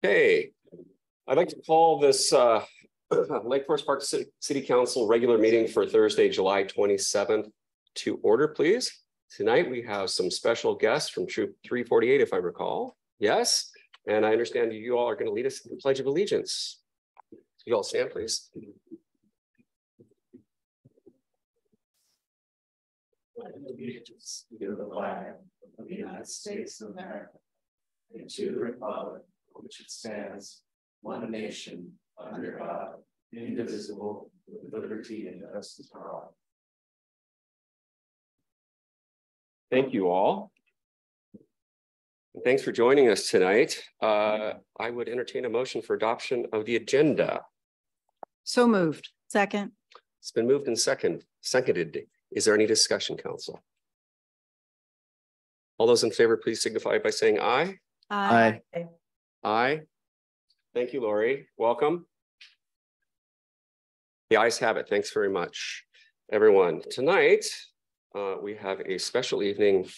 Okay, I'd like to call this Lake Forest Park City Council regular meeting for Thursday, July 27th to order, please. Tonight we have some special guests from Troop 348, if I recall. Yes, and I understand you all are going to lead us in the Pledge of Allegiance. You all stand, please. Allegiance to the flag of the United States of America and to the republic for which it stands, one nation, under God, indivisible, with liberty and justice for all. Thank you all. And thanks for joining us tonight. I would entertain a motion for adoption of the agenda. So moved. Second. It's been moved and seconded. Is there any discussion, council? All those in favor, please signify by saying aye. Aye. Aye. Thank you, Lori. Welcome. The ayes have it. Thanks very much, everyone. Tonight, we have a special evening,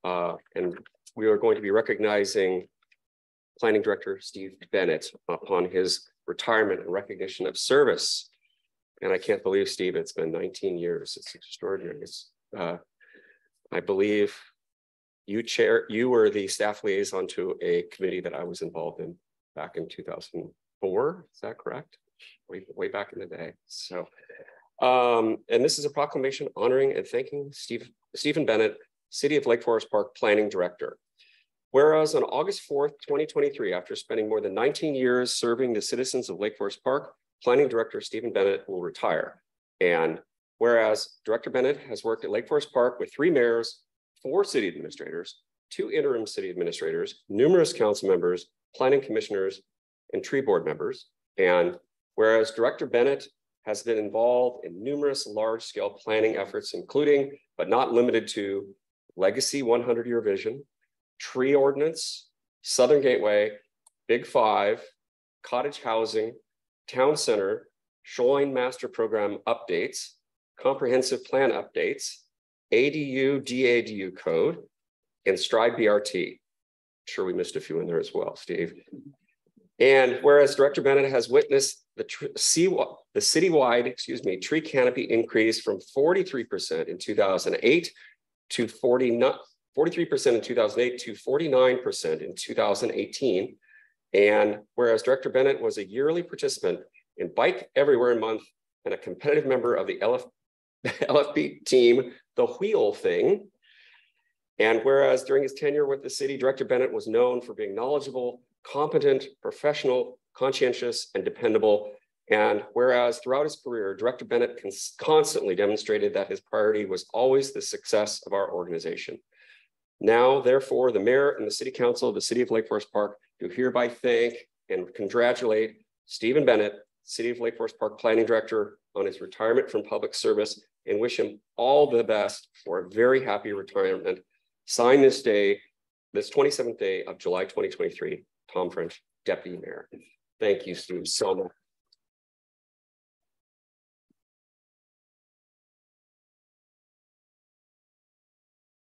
and we are going to be recognizing Planning Director Steve Bennett upon his retirement and recognition of service. And I can't believe, Steve, it's been 19 years. It's extraordinary. I believe you were the staff liaison to a committee that I was involved in back in 2004. Is that correct? Way back in the day. So, and this is a proclamation honoring and thanking Stephen Bennett, City of Lake Forest Park Planning Director. Whereas on August 4th, 2023, after spending more than 19 years serving the citizens of Lake Forest Park, Planning Director Stephen Bennett will retire. And whereas Director Bennett has worked at Lake Forest Park with 3 mayors, 4 city administrators, 2 interim city administrators, numerous council members, planning commissioners, and tree board members. And whereas Director Bennett has been involved in numerous large-scale planning efforts, including, but not limited to, Legacy 100-Year Vision, Tree Ordinance, Southern Gateway, Big 5, Cottage Housing, Town Center, Shoreline Master Program updates, Comprehensive Plan updates, ADU, DADU code, and Stride BRT. I'm sure we missed a few in there as well, Steve. And whereas Director Bennett has witnessed the citywide, tree canopy increase from 43% in 2008 to 43% in 2008 to 49% in 2018. And whereas Director Bennett was a yearly participant in Bike Everywhere Month and a competitive member of the LFP team, The Wheel Thing. And whereas during his tenure with the city, Director Bennett was known for being knowledgeable, competent, professional, conscientious, and dependable. And whereas throughout his career, Director Bennett constantly demonstrated that his priority was always the success of our organization. Now, therefore, the mayor and the city council of the city of Lake Forest Park do hereby thank and congratulate Stephen Bennett, City of Lake Forest Park Planning Director, on his retirement from public service and wish him all the best for a very happy retirement. Signed this day, this 27th day of July 2023, Tom French, Deputy Mayor. Thank you, Steve, so much.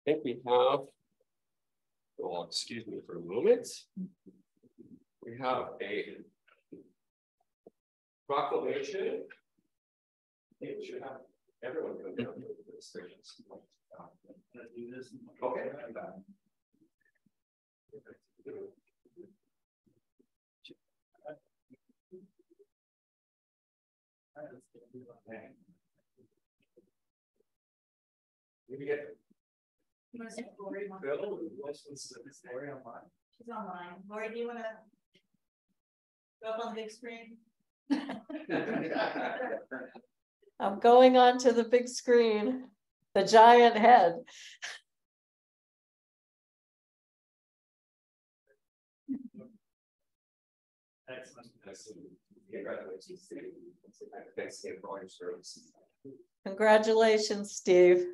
I think we have, oh, excuse me for a moment. We have a proclamation. I think we should have everyone come down to the stations. Okay. Maybe get You want to see Lori? Lori online. She's online. Lori, do you want to go up on the big screen? I'm going on to the big screen, the giant head. Excellent. Congratulations, Steve. Thanks again for all your service. Congratulations, Steve.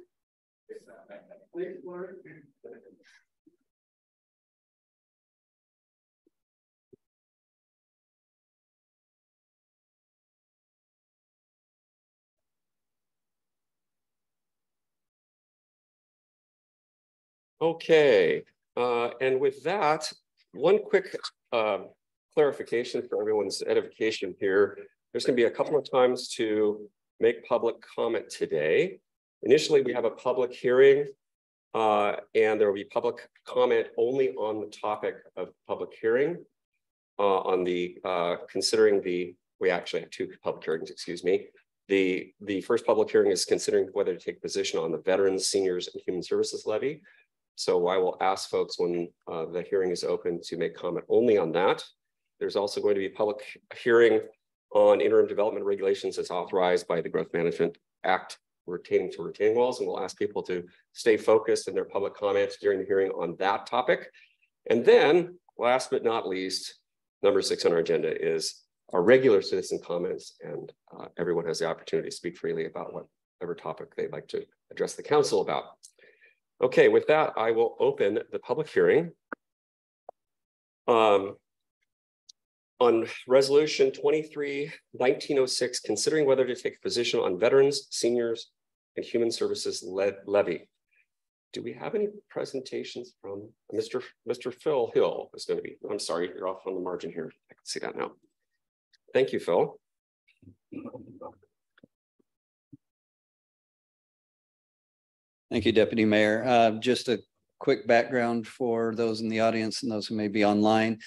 Okay, and with that, one quick clarification for everyone's edification here. There's going to be a couple of times to make public comment today. Initially, we have a public hearing, and there will be public comment only on the topic of public hearing. On the considering the, we actually have two public hearings, excuse me. The first public hearing is considering whether to take position on the Veterans, Seniors, and Human Services Levy. So I will ask folks when the hearing is open to make comment only on that. There's also going to be a public hearing on interim development regulations as authorized by the Growth Management Act pertaining to retaining walls. And we'll ask people to stay focused in their public comments during the hearing on that topic. And then last but not least, number 6 on our agenda is our regular citizen comments, and everyone has the opportunity to speak freely about whatever topic they'd like to address the council about. Okay, with that, I will open the public hearing on resolution 23-1906, considering whether to take a position on veterans, seniors, and human services levy. Do we have any presentations from Mr. Phil Hill? Is going to be, I'm sorry, you're off on the margin here. I can see that now. Thank you, Phil. Thank you, Deputy Mayor. Just a quick background for those in the audience and those who may be online.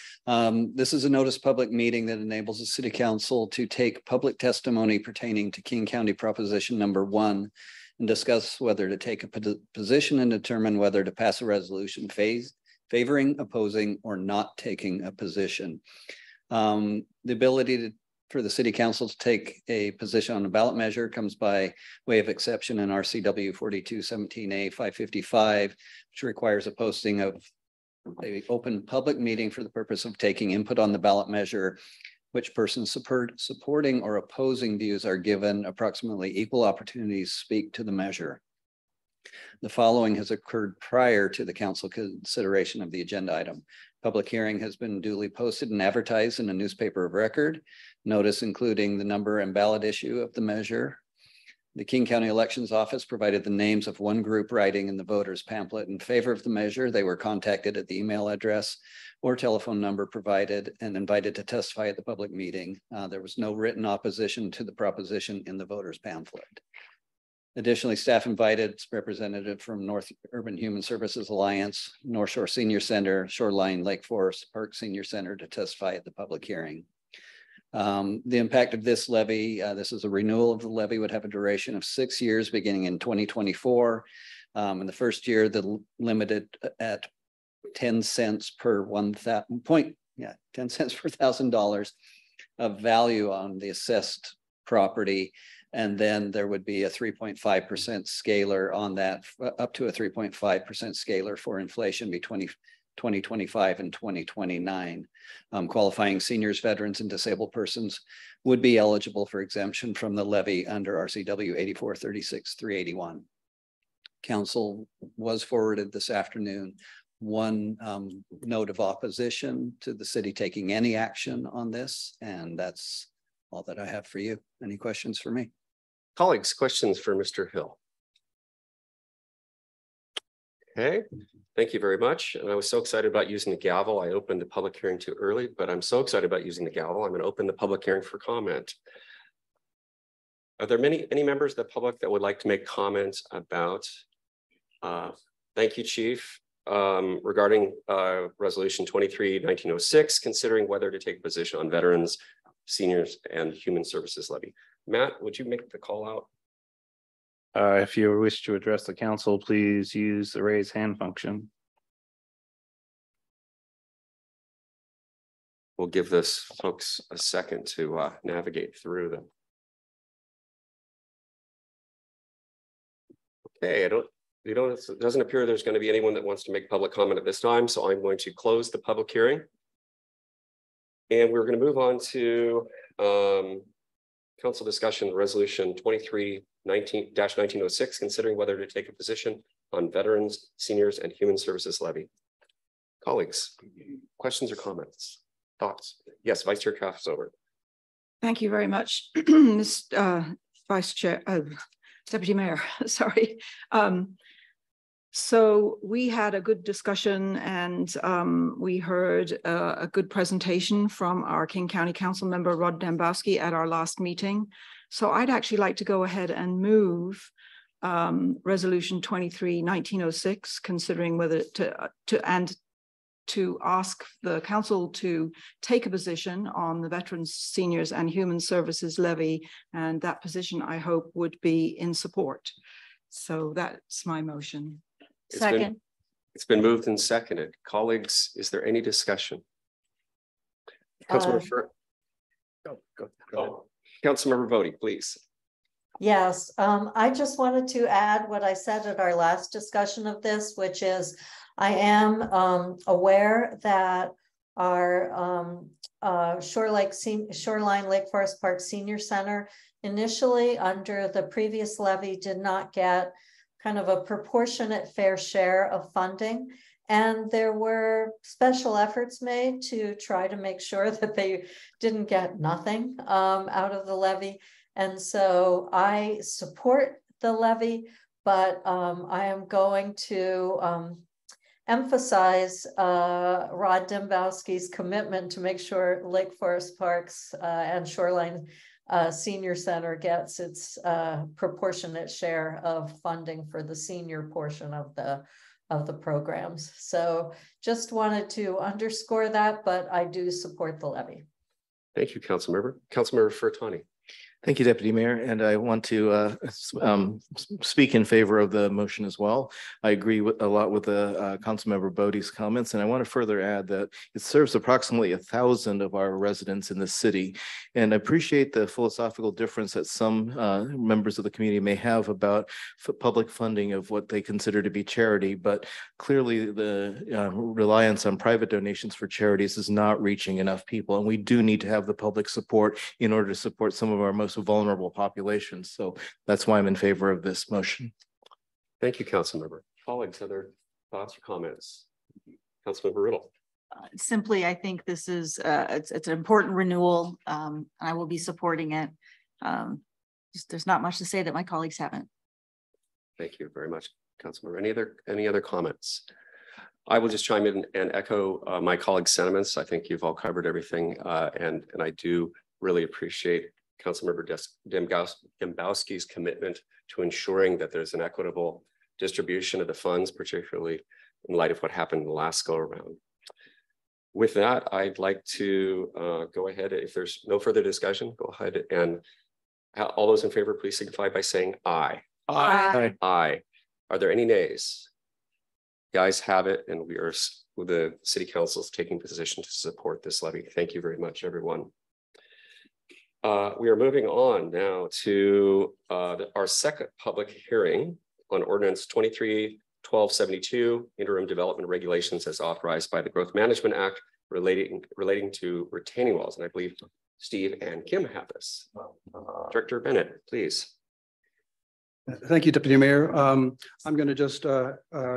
This is a notice public meeting that enables the City Council to take public testimony pertaining to King County Proposition number 1 and discuss whether to take a position and determine whether to pass a resolution favoring, opposing, or not taking a position. The ability for the City Council to take a position on a ballot measure comes by way of exception in RCW 4217A 555, which requires a posting of an open public meeting for the purpose of taking input on the ballot measure, which persons supporting or opposing views are given approximately equal opportunities to speak to the measure. The following has occurred prior to the council consideration of the agenda item. Public hearing has been duly posted and advertised in a newspaper of record. Notice including the number and ballot issue of the measure. The King County Elections Office provided the names of one group writing in the voters pamphlet in favor of the measure. They were contacted at the email address or telephone number provided and invited to testify at the public meeting. There was no written opposition to the proposition in the voters pamphlet. Additionally, staff invited representative from North Urban Human Services Alliance, North Shore Senior Center, Shoreline Lake Forest Park Senior Center to testify at the public hearing. The impact of this levy, this is a renewal of the levy, would have a duration of 6 years beginning in 2024. In the first year, the limited at 10 cents per 1,000 10 cents per $1,000 of value on the assessed property. And then there would be a 3.5% scalar on that, up to a 3.5% scalar for inflation between 2025 and 2029. Qualifying seniors, veterans, and disabled persons would be eligible for exemption from the levy under RCW 8436-381. Council was forwarded this afternoon one note of opposition to the city taking any action on this, and that's all that I have for you. Any questions for me? Colleagues, questions for Mr. Hill? Okay, thank you very much. And I was so excited about using the gavel. I opened the public hearing too early, but I'm so excited about using the gavel. I'm going to open the public hearing for comment. Are there any members of the public that would like to make comments about, thank you, Chief, regarding resolution 23-1906, considering whether to take a position on veterans, seniors, and human services levy? Matt, would you make the call out? If you wish to address the council, please use the raise hand function. We'll give this folks a second to navigate through them. Okay, it doesn't appear there's going to be anyone that wants to make public comment at this time, so I'm going to close the public hearing. And we're going to move on to council discussion resolution 23-1906, considering whether to take a position on veterans, seniors, and human services levy. Colleagues, questions or comments, thoughts? Yes, Vice Chair Kafsover. Thank you very much, Mr. Vice Chair, Deputy Mayor, sorry. So we had a good discussion, and we heard a good presentation from our King County Council member Rod Dembowski at our last meeting. So I'd actually like to go ahead and move Resolution 23-1906, considering whether to ask the council to take a position on the Veterans, Seniors and Human Services Levy, and that position I hope would be in support. So that's my motion. Second. It's been moved and seconded. Colleagues, is there any discussion? Councilmember Councilmember Bodie, please. Yes, I just wanted to add what I said at our last discussion of this, which is I am aware that our Shoreline Lake Forest Park Senior Center initially under the previous levy did not get kind of a proportionate fair share of funding. And there were special efforts made to try to make sure that they didn't get nothing out of the levy. And so I support the levy, but I am going to emphasize Rod Dembowski's commitment to make sure Lake Forest Parks and Shoreline Senior Center gets its proportionate share of funding for the senior portion of the programs. So just wanted to underscore that, but I do support the levy. Thank you, Councilmember. Councilmember Furtani. Thank you, Deputy Mayor, and I want to speak in favor of the motion as well. I agree with a lot with the Councilmember Bodie's comments, and I want to further add that it serves approximately 1,000 of our residents in the city, and I appreciate the philosophical difference that some members of the community may have about public funding of what they consider to be charity, but clearly the reliance on private donations for charities is not reaching enough people, and we do need to have the public support in order to support some of our most vulnerable populations. So that's why I'm in favor of this motion. Thank you, Councilmember. Colleagues, other thoughts or comments? Councilmember Riddle. Simply, I think this is it's an important renewal. I will be supporting it. There's not much to say that my colleagues haven't. Thank you very much, Councilmember. Any other comments? I will just chime in and echo my colleagues' sentiments. I think you've all covered everything, and I do really appreciate Councilmember Dembowski's commitment to ensuring that there's an equitable distribution of the funds, particularly in light of what happened in the last go around. With that, I'd like to go ahead. If there's no further discussion, go ahead and all those in favor, please signify by saying aye. Aye. Aye. Are there any nays? The ayes have it, and we are with the City Council is taking position to support this levy. Thank you very much, everyone. We are moving on now to our second public hearing on Ordinance 23-1272, Interim Development Regulations as authorized by the Growth Management Act relating to retaining walls. And I believe Steve and Kim have this. Director Bennett, please. Thank you, Deputy Mayor. I'm going to just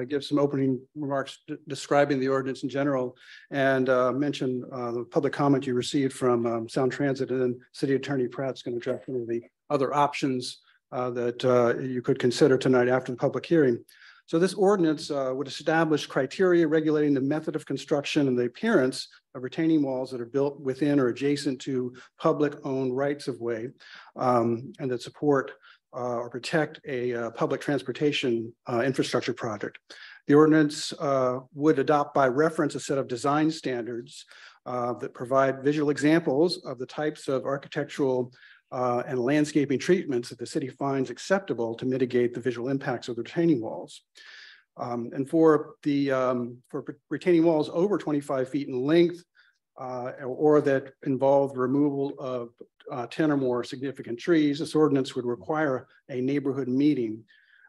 give some opening remarks describing the ordinance in general and mention the public comment you received from Sound Transit, and then City Attorney Pratt's going to address some of the other options that you could consider tonight after the public hearing. So this ordinance would establish criteria regulating the method of construction and the appearance of retaining walls that are built within or adjacent to public-owned rights-of-way and that support or protect a public transportation infrastructure project. The ordinance would adopt by reference a set of design standards that provide visual examples of the types of architectural and landscaping treatments that the city finds acceptable to mitigate the visual impacts of the retaining walls. And for retaining walls over 25 feet in length or that involve the removal of 10 or more significant trees, this ordinance would require a neighborhood meeting,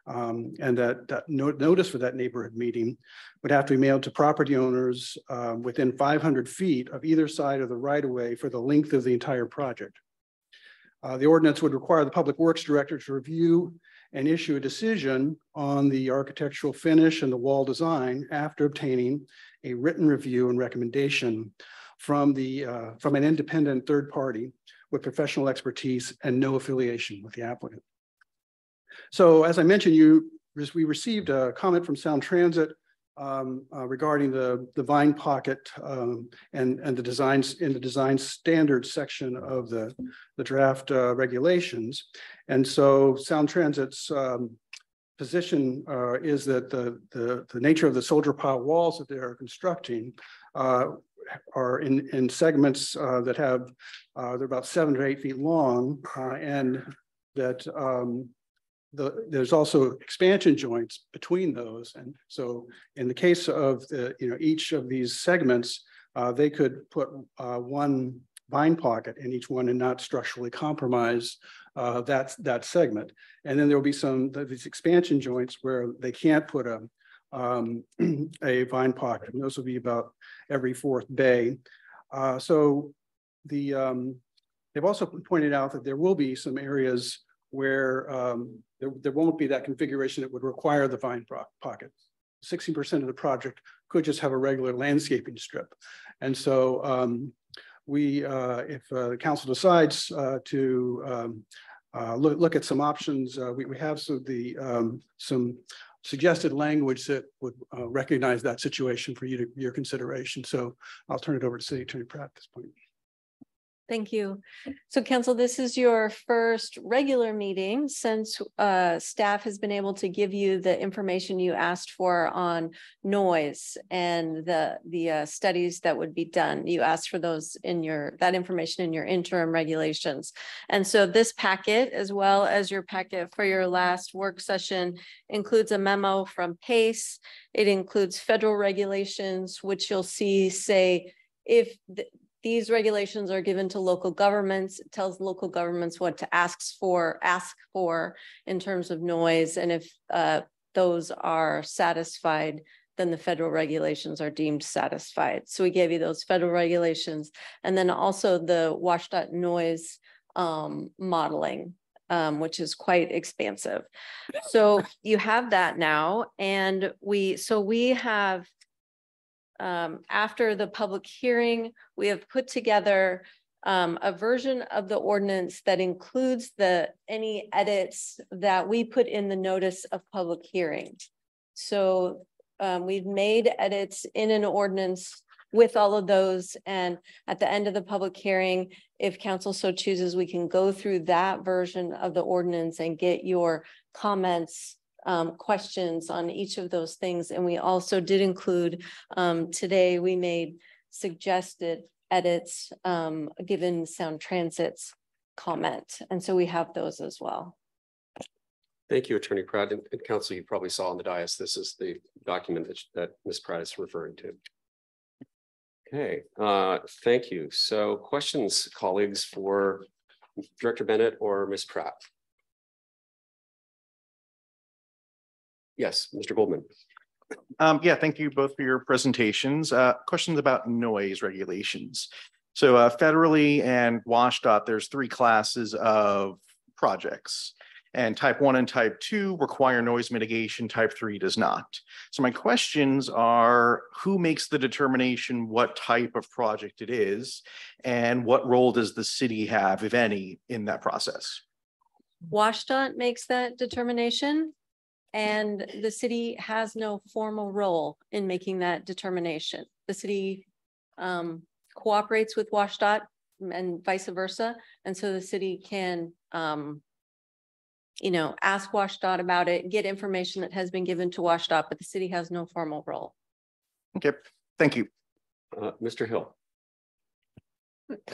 and that notice for that neighborhood meeting would have to be mailed to property owners within 500 feet of either side of the right-of-way for the length of the entire project. The ordinance would require the Public Works Director to review and issue a decision on the architectural finish and the wall design after obtaining a written review and recommendation from an independent third party with professional expertise and no affiliation with the applicant. So as I mentioned, you we received a comment from Sound Transit regarding the Vine Pocket and the designs in the design standards section of the draft regulations. And so Sound Transit's position is that the nature of the soldier pile walls that they are constructing are in segments that have they're about 7 to 8 feet long, and that there's also expansion joints between those. And so in the case of each of these segments, they could put one vine pocket in each one and not structurally compromise that segment. And then there will be these expansion joints where they can't put a vine pocket, and those will be about every 4th bay. So they've also pointed out that there will be some areas where there won't be that configuration that would require the vine pocket. 60% of the project could just have a regular landscaping strip. And so if the council decides to look at some options, we have some suggested language that would recognize that situation for your consideration. So I'll turn it over to City Attorney Pratt at this point. Thank you. So Council, this is your first regular meeting since staff has been able to give you the information you asked for on noise and the studies that would be done. You asked for those that information in your interim regulations. And so this packet, as well as your packet for your last work session, includes a memo from PACE. It includes federal regulations, which you'll see say if these regulations are given to local governments. It tells local governments what to ask for in terms of noise. And if those are satisfied, then the federal regulations are deemed satisfied. So we gave you those federal regulations. And then also the WSDOT noise modeling, which is quite expansive. So you have that now. And we have, after the public hearing, we have put together a version of the ordinance that includes any edits that we put in the notice of public hearing. So we've made edits in an ordinance with all of those, and at the end of the public hearing, if council so chooses, we can go through that version of the ordinance and get your comments, questions on each of those things. And we also did include today, we made suggested edits given Sound Transit's comment. And so we have those as well. Thank you, Attorney Pratt. And Council, you probably saw on the dais, this is the document that Ms. Pratt is referring to. Okay, thank you. So questions, colleagues, for Director Bennett or Ms. Pratt? Yes, Mr. Goldman. Yeah, thank you both for your presentations. Questions about noise regulations. So federally and WSDOT, there's 3 classes of projects, and type 1 and type 2 require noise mitigation, type 3 does not. So my questions are, who makes the determination what type of project it is, and what role does the city have, if any, in that process? WSDOT makes that determination, and the city has no formal role in making that determination. The city cooperates with WSDOT and vice versa. And so the city can, ask WSDOT about it, get information that has been given to WSDOT, but the city has no formal role. Okay, thank you. Mr. Hill.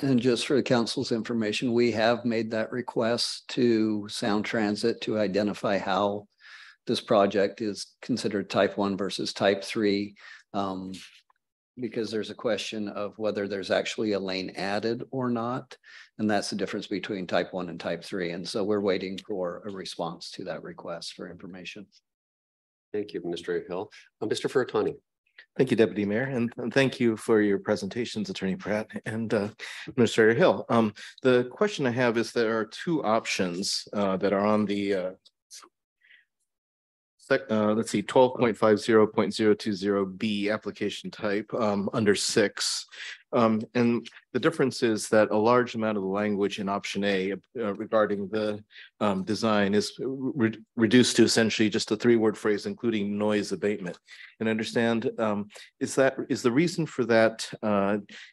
And just for the council's information, we have made that request to Sound Transit to identify how this project is considered type 1 versus type 3, because there's a question of whether there's actually a lane added or not. And that's the difference between type 1 and type 3. And so we're waiting for a response to that request for information. Thank you, Mr. Hill. Mr. Furutani. Thank you, Deputy Mayor, and thank you for your presentations, Attorney Pratt and Administrator Hill. The question I have is, there are 2 options that are on the let's see, 12.50.020B application type under 6. And the difference is that a large amount of the language in option A regarding the design is reduced to essentially just a 3-word phrase, including noise abatement. And I understand, is the reason for that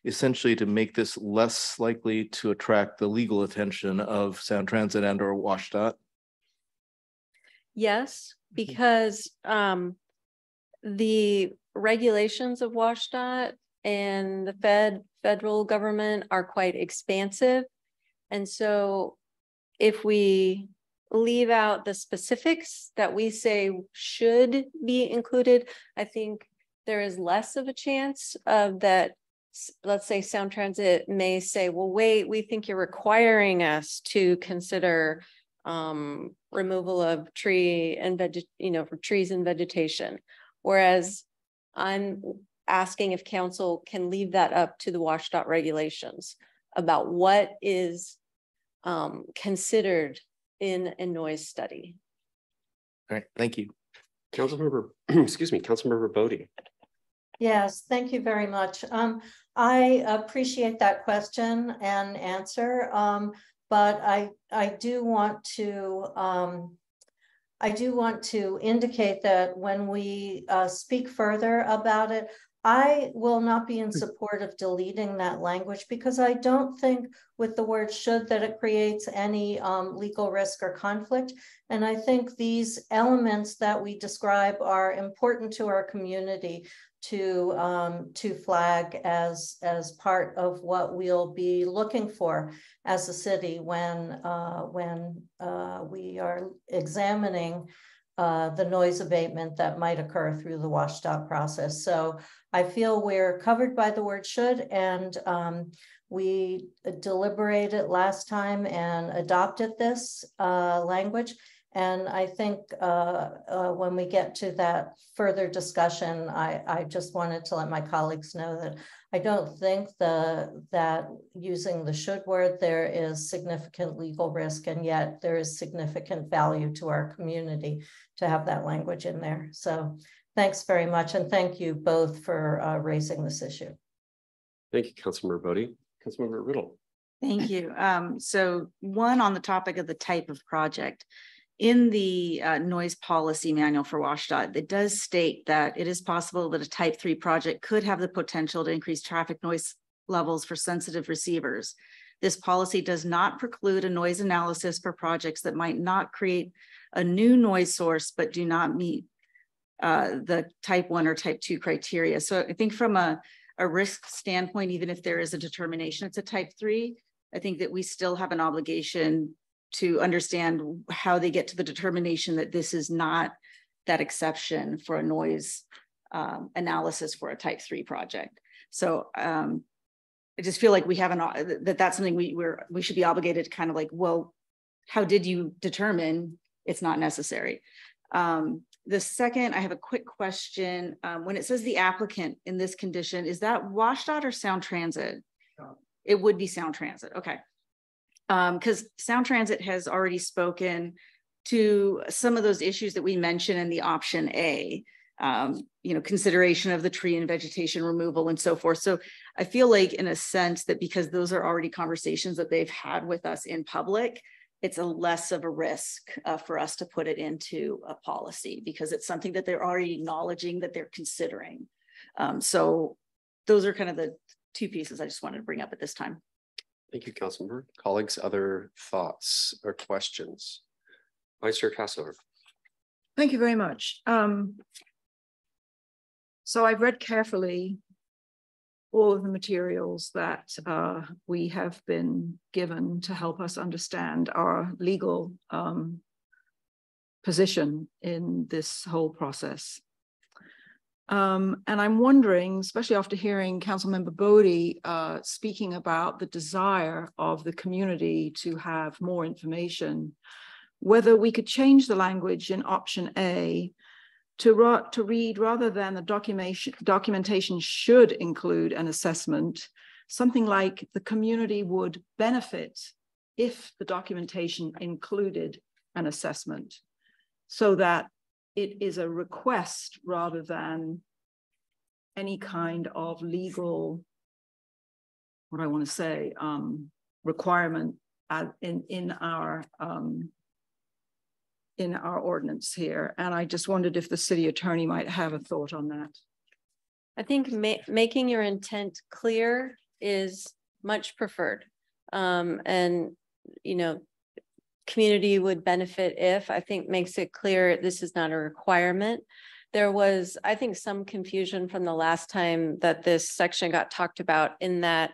essentially to make this less likely to attract the legal attention of Sound Transit and or WSDOT? Yes, because the regulations of WSDOT and the federal government are quite expansive. And so if we leave out the specifics that we say should be included, I think there is less of a chance of that. Let's say Sound Transit may say, well, wait, we think you're requiring us to consider removal of tree and for trees and vegetation. Whereas I'm asking if council can leave that up to the WSDOT regulations about what is considered in a noise study. All right, thank you. Councilmember, excuse me, Councilmember Bodie. Yes, thank you very much. I appreciate that question and answer. But I do want to indicate that when we speak further about it, I will not be in support of deleting that language, because I don't think with the word should that it creates any legal risk or conflict. And I think these elements that we describe are important to our community to flag as part of what we'll be looking for as a city when we are examining the noise abatement that might occur through the WSDOT process. So I feel we're covered by the word should, and we deliberated last time and adopted this language. And I think when we get to that further discussion, I just wanted to let my colleagues know that I don't think that using the should word there is significant legal risk, and yet there is significant value to our community to have that language in there. So thanks very much, and thank you both for raising this issue. Thank you, Councilmember Bodie. Councilmember Riddle. Thank you. So one, on the topic of the type of project. In the noise policy manual for WSDOT, it does state that it is possible that a type 3 project could have the potential to increase traffic noise levels for sensitive receivers. This policy does not preclude a noise analysis for projects that might not create a new noise source, but do not meet the type 1 or type 2 criteria. So I think from a risk standpoint, even if there is a determination it's a type 3, I think that we still have an obligation to understand how they get to the determination that this is not that exception for a noise analysis for a type 3 project. So I just feel like we have that's something we should be obligated to kind of like, well, how did you determine it's not necessary? The second, I have a quick question. When it says the applicant in this condition, is that WSDOT or Sound Transit? It would be Sound Transit, okay. Because Sound Transit has already spoken to some of those issues that we mentioned in the option A, consideration of the tree and vegetation removal and so forth. So I feel like in a sense that because those are already conversations that they've had with us in public, it's a less of a risk for us to put it into a policy because it's something that they're already acknowledging that they're considering. So those are kind of the two pieces I just wanted to bring up at this time. Thank you, Councilmember. Colleagues, other thoughts or questions? Vice Chair Kassover. Thank you very much. So I've read carefully all of the materials that we have been given to help us understand our legal position in this whole process. And I'm wondering, especially after hearing Councilmember Bodie speaking about the desire of the community to have more information, whether we could change the language in option A to read, rather than the documentation should include an assessment, something like the community would benefit if the documentation included an assessment, so that it is a request rather than any kind of legal, what I want to say, requirement in our ordinance here. And I just wondered if the city attorney might have a thought on that. I think making your intent clear is much preferred. And, you know, community would benefit if, I think, makes it clear this is not a requirement. There was, I think, some confusion from the last time that this section got talked about, in that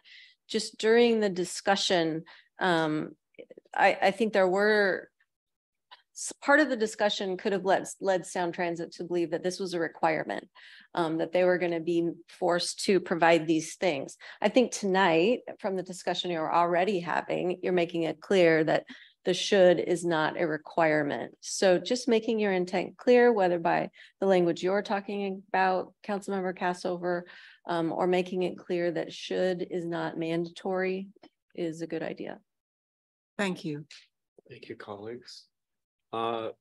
just during the discussion, I think there were part of the discussion could have led Sound Transit to believe that this was a requirement, that they were going to be forced to provide these things. I think tonight, from the discussion you're already having, you're making it clear that the should is not a requirement. So just making your intent clear, whether by the language you're talking about, Councilmember Cassover, or making it clear that should is not mandatory, is a good idea. Thank you. Thank you, colleagues. Are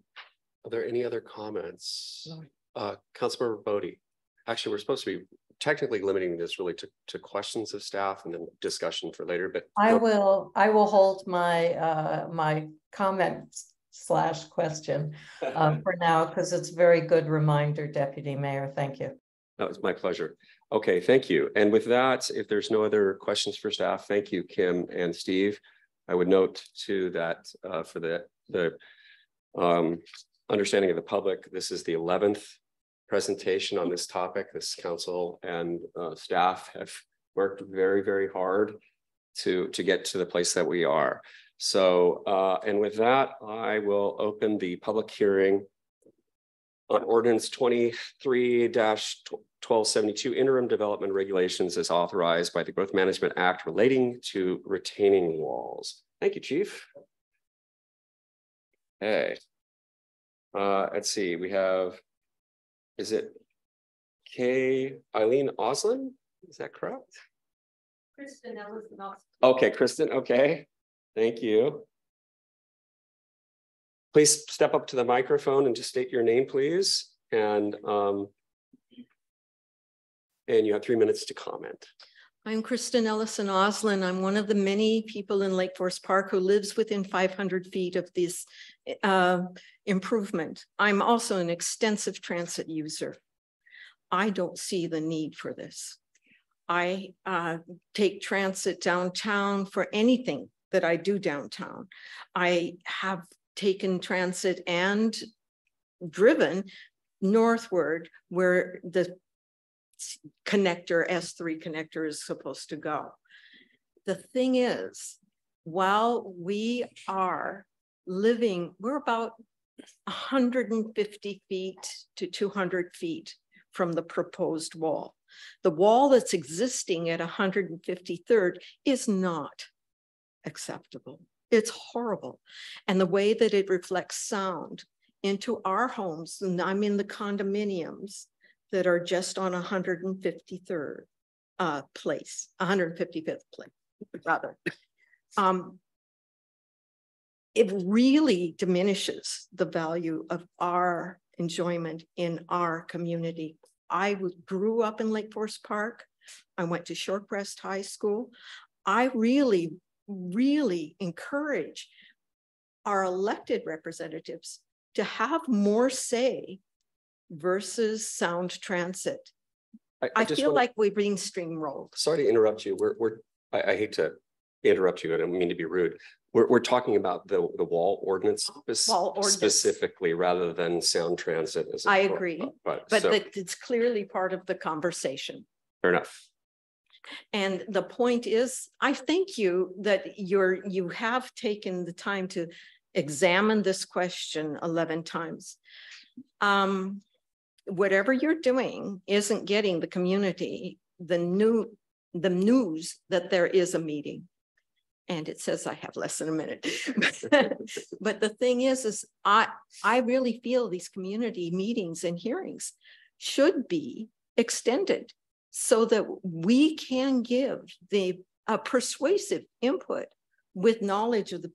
there any other comments? Councilmember Bodie. Actually, we're supposed to be technically limiting this really to questions of staff and then discussion for later, but I will hold my my comments / question for now, because it's a very good reminder, Deputy Mayor. Thank you. That was my pleasure. Okay, thank you. And with that, if there's no other questions for staff, thank you, Kim and Steve. I would note too that for the understanding of the public, this is the 11th presentation on this topic. This council and staff have worked very, very hard to get to the place that we are. So, and with that, I will open the public hearing on Ordinance 23-1272 Interim Development Regulations as authorized by the Growth Management Act relating to retaining walls. Thank you, Chief. Okay. Let's see, we have, is it Eileen Oslin? Is that correct? Kristen Ellison. Okay, Kristen, okay. Thank you. Please step up to the microphone and just state your name, please. And you have 3 minutes to comment. I'm Kristen Ellison Oslin. I'm one of the many people in Lake Forest Park who lives within 500 feet of this improvement. I'm also an extensive transit user. I don't see the need for this. I take transit downtown for anything that I do downtown. I have taken transit and driven northward where the connector, S3 connector, is supposed to go. The thing is, while we are living, we're about 150 feet to 200 feet from the proposed wall. The wall that's existing at 153rd is not acceptable. It's horrible. And the way that it reflects sound into our homes, and I'm in the condominiums that are just on 153rd place, 155th place, rather. It really diminishes the value of our enjoyment in our community. I grew up in Lake Forest Park. I went to Shorecrest High School. I really encourage our elected representatives to have more say versus Sound Transit. I feel like we're being steamrolled. Sorry to interrupt you. I hate to interrupt you. I don't mean to be rude. We're talking about the wall ordinance, specifically rather than Sound Transit. I agree, but so, it's clearly part of the conversation. Fair enough. And the point is, I thank you that you have taken the time to examine this question 11 times. Whatever you're doing isn't getting the community the news that there is a meeting. And it says I have less than a minute. But the thing is I really feel these community meetings and hearings should be extended so that we can give the persuasive input with knowledge of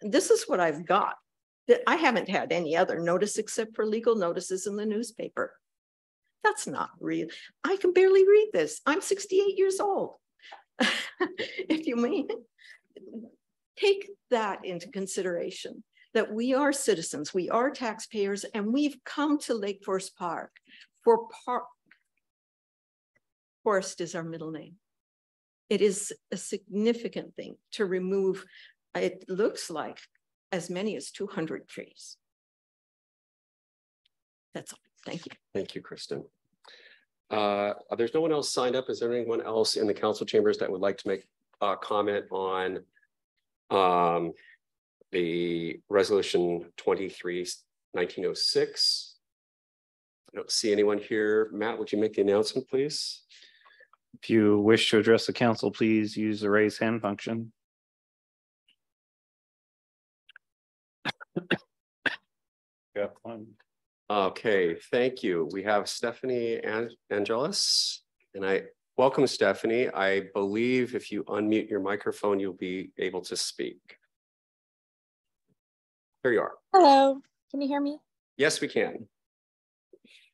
this is what I've got. I haven't had any other notice except for legal notices in the newspaper. That's not real. I can barely read this. I'm 68 years old. If you mean, take that into consideration, that we are citizens, we are taxpayers, and we've come to Lake Forest Park for Forest is our middle name. It is a significant thing to remove, it looks like, as many as 200 trees. That's all. Thank you. Thank you, Kristen. There's no one else signed up. Is there anyone else in the council chambers that would like to make a comment on the resolution 23-1906? I don't see anyone here. Matt, would you make the announcement, please? If you wish to address the council, please use the raise hand function. Got one. Okay, thank you. We have Stephanie Angelis, and I welcome Stephanie. I believe if you unmute your microphone, you'll be able to speak. Here you are. Hello, can you hear me? Yes, we can.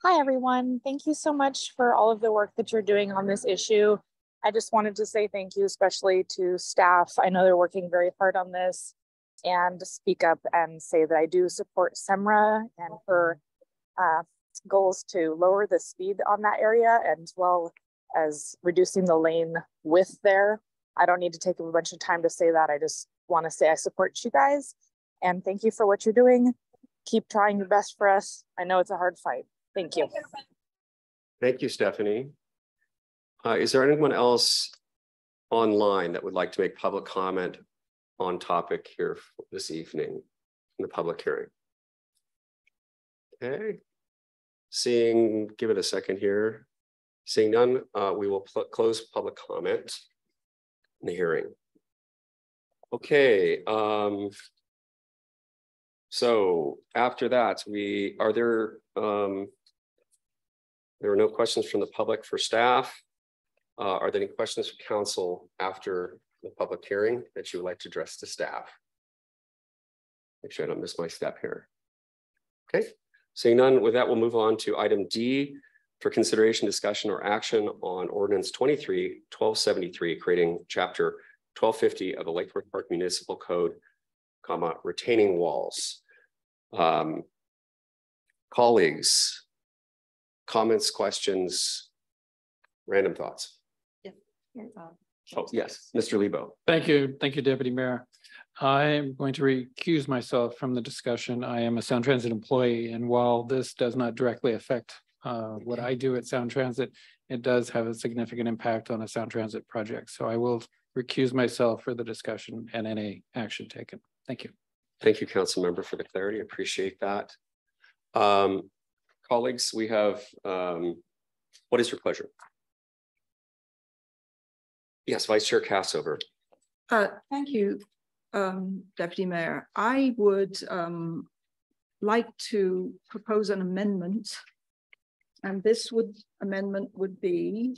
Hi, everyone. Thank you so much for all of the work that you're doing on this issue. I just wanted to say thank you, especially to staff. I know they're working very hard on this, and to speak up and say that I do support SEMRA and her goals to lower the speed on that area, as well as reducing the lane width there. I don't need to take a bunch of time to say that. I just want to say I support you guys, and thank you for what you're doing. Keep trying your best for us. I know it's a hard fight. Thank you. Thank you, Stephanie. Is there anyone else online that would like to make public comment on topic here this evening in the public hearing? Okay. Give it a second here. Seeing none, we will close public comment in the hearing. Okay. So after that, there are no questions from the public for staff. Are there any questions from council after the public hearing that you would like to address to staff? Make sure I don't miss my step here. Okay, seeing none, with that, we'll move on to item D for consideration, discussion, or action on Ordinance 23-1273, creating Chapter 1250 of the Lake Forest Park Municipal Code, retaining walls. Colleagues, comments, questions, random thoughts? Oh, yes, Mr. Lebo. Thank you, Deputy Mayor. I am going to recuse myself from the discussion. I am a Sound Transit employee, and while this does not directly affect what I do at Sound Transit, it does have a significant impact on a Sound Transit project. So I will recuse myself for the discussion and any action taken. Thank you. Thank you, Council Member, for the clarity. Appreciate that. Colleagues, we have, what is your pleasure? Yes, Vice Chair Cassover. Thank you, Deputy Mayor. I would like to propose an amendment, and this amendment would be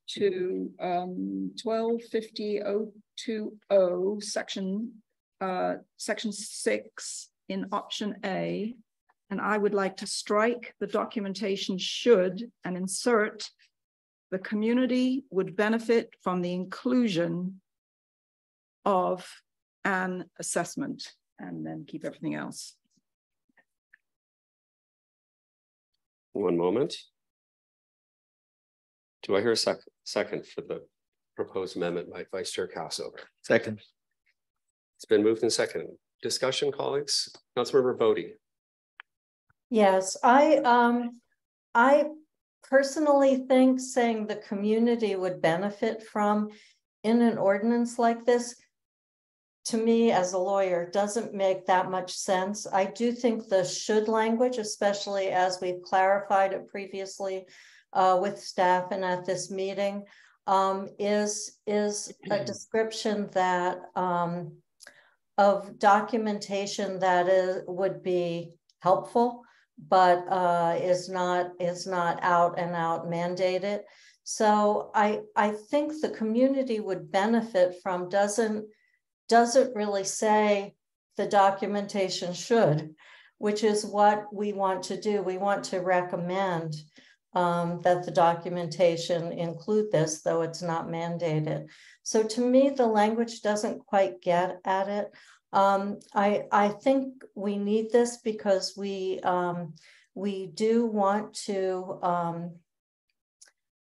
to 1250.020 section 6 in option A, and I would like to strike the documentation should and insert the community would benefit from the inclusion of an assessment, and then keep everything else. One moment. Do I hear a second for the proposed amendment by Vice Chair Cassover? Second. It's been moved and seconded. Discussion, colleagues? Councilmember Bodie. Yes, I personally think saying the community would benefit from in an ordinance like this, to me as a lawyer, doesn't make that much sense. I do think the should language, especially as we've clarified it previously with staff and at this meeting, is a description that of documentation that would be helpful, but is not out and out mandated. So I think the community would benefit from doesn't really say the documentation should, which is what we want to do. We want to recommend that the documentation include this, though it's not mandated. So to me, the language doesn't quite get at it. I think we need this because we do want to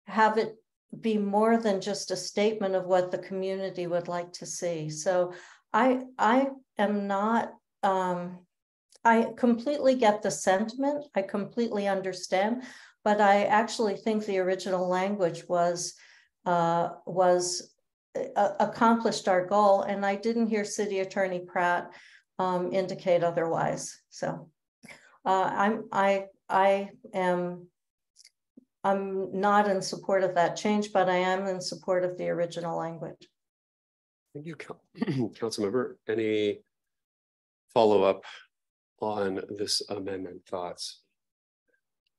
have it be more than just a statement of what the community would like to see. So I am not, I completely get the sentiment. I completely understand, but I actually think the original language was accomplished our goal, and I didn't hear City Attorney Pratt indicate otherwise. So I'm not in support of that change, but I am in support of the original language. Thank you, Councilmember. Any follow-up on this amendment thoughts?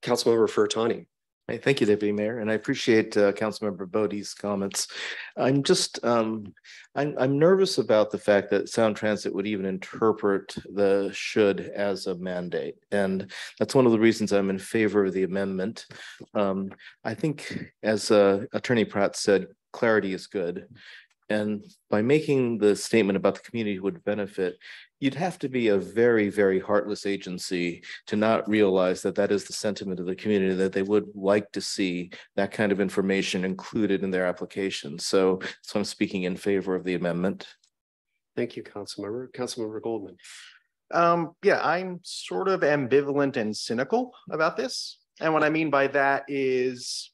Councilmember Furtani. Hey, thank you, Deputy Mayor, and I appreciate Councilmember Bodie's comments. I'm just, I'm nervous about the fact that Sound Transit would even interpret the should as a mandate, and that's one of the reasons I'm in favor of the amendment. I think, as Attorney Pratt said, clarity is good. And by making the statement about the community who would benefit, you'd have to be a very, very heartless agency to not realize that that is the sentiment of the community, that they would like to see that kind of information included in their application. So I'm speaking in favor of the amendment. Thank you, Councilmember. Councilmember Goldman. Yeah, I'm sort of ambivalent and cynical about this. And what I mean by that is,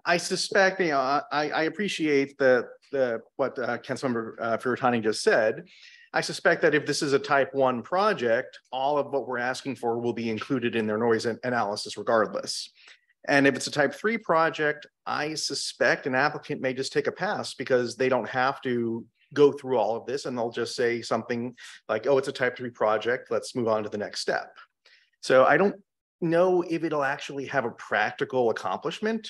I suspect, I appreciate what Councilmember Furtani just said. I suspect that if this is a type 1 project, all of what we're asking for will be included in their noise analysis regardless. And if it's a type 3 project, I suspect an applicant may just take a pass because they don't have to go through all of this, and they'll just say something like, oh, it's a type 3 project, let's move on to the next step. So I don't know if it'll actually have a practical accomplishment.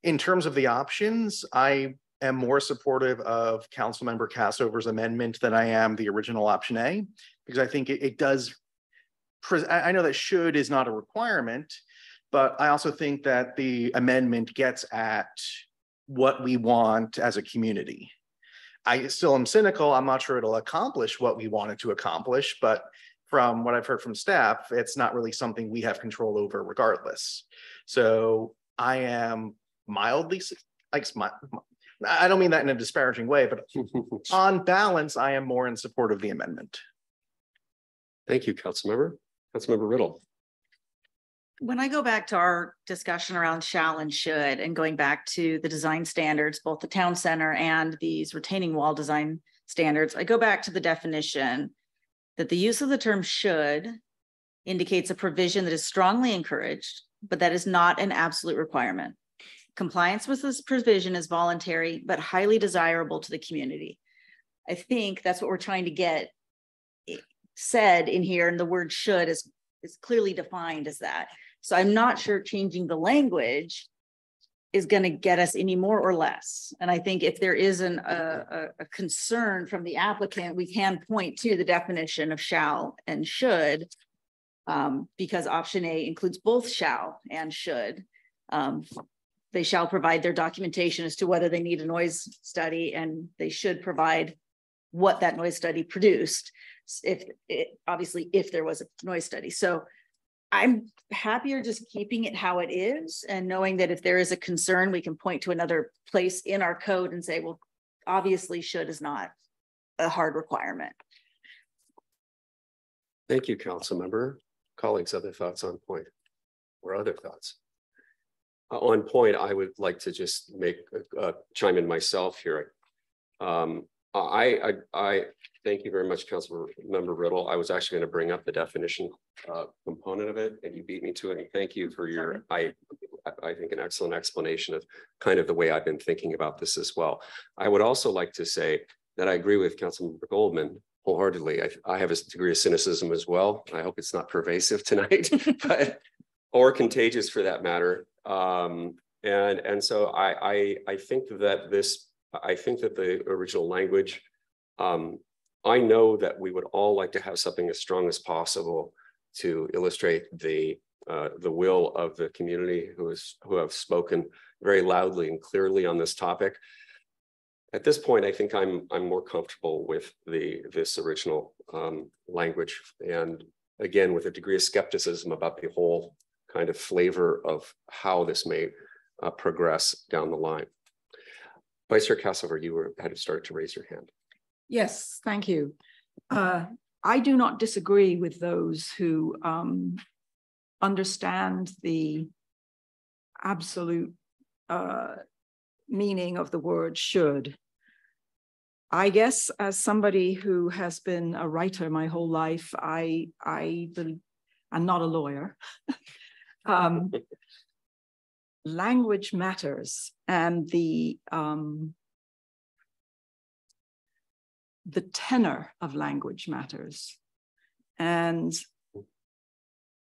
In terms of the options, I am more supportive of Councilmember Cassover's amendment than I am the original option A, because I think it does, I know that should is not a requirement, but I also think that the amendment gets at what we want as a community. I still am cynical. I'm not sure it'll accomplish what we want it to accomplish, but from what I've heard from staff, it's not really something we have control over regardless. So I am mildly, I don't mean that in a disparaging way, but on balance, I am more in support of the amendment. Thank you, Councilmember. Councilmember Riddle. When I go back to our discussion around shall and should, and going back to the design standards, both the town center and these retaining wall design standards, I go back to the definition that the use of the term should indicates a provision that is strongly encouraged, but that is not an absolute requirement. Compliance with this provision is voluntary, but highly desirable to the community. I think that's what we're trying to get said in here, and the word should is clearly defined as that. So I'm not sure changing the language is going to get us any more or less. And I think if there is a concern from the applicant, we can point to the definition of shall and should, because option A includes both shall and should. They shall provide their documentation as to whether they need a noise study, and they should provide what that noise study produced, obviously if there was a noise study. So I'm happier just keeping it how it is, and knowing that if there is a concern, we can point to another place in our code and say, well, obviously should is not a hard requirement. Thank you, Councilmember. Colleagues, other thoughts on point or other thoughts? On point, I would like to just make chime in myself here. I thank you very much, Councilmember Riddle. I was actually going to bring up the definition component of it, and you beat me to it. And thank you for your, I think, an excellent explanation of kind of the way I've been thinking about this as well. I would also like to say that I agree with Councilmember Goldman wholeheartedly. I have a degree of cynicism as well. I hope it's not pervasive tonight, but or contagious for that matter. And so I think that the original language I know that we would all like to have something as strong as possible to illustrate the will of the community who have spoken very loudly and clearly on this topic. At this point, I think I'm more comfortable with this original language, and again with a degree of skepticism about the whole kind of flavor of how this may progress down the line. Vice Chair Cassover, you had started to raise your hand. Yes, thank you. I do not disagree with those who understand the absolute meaning of the word should. I guess as somebody who has been a writer my whole life, I'm not a lawyer. Language matters, and the tenor of language matters. And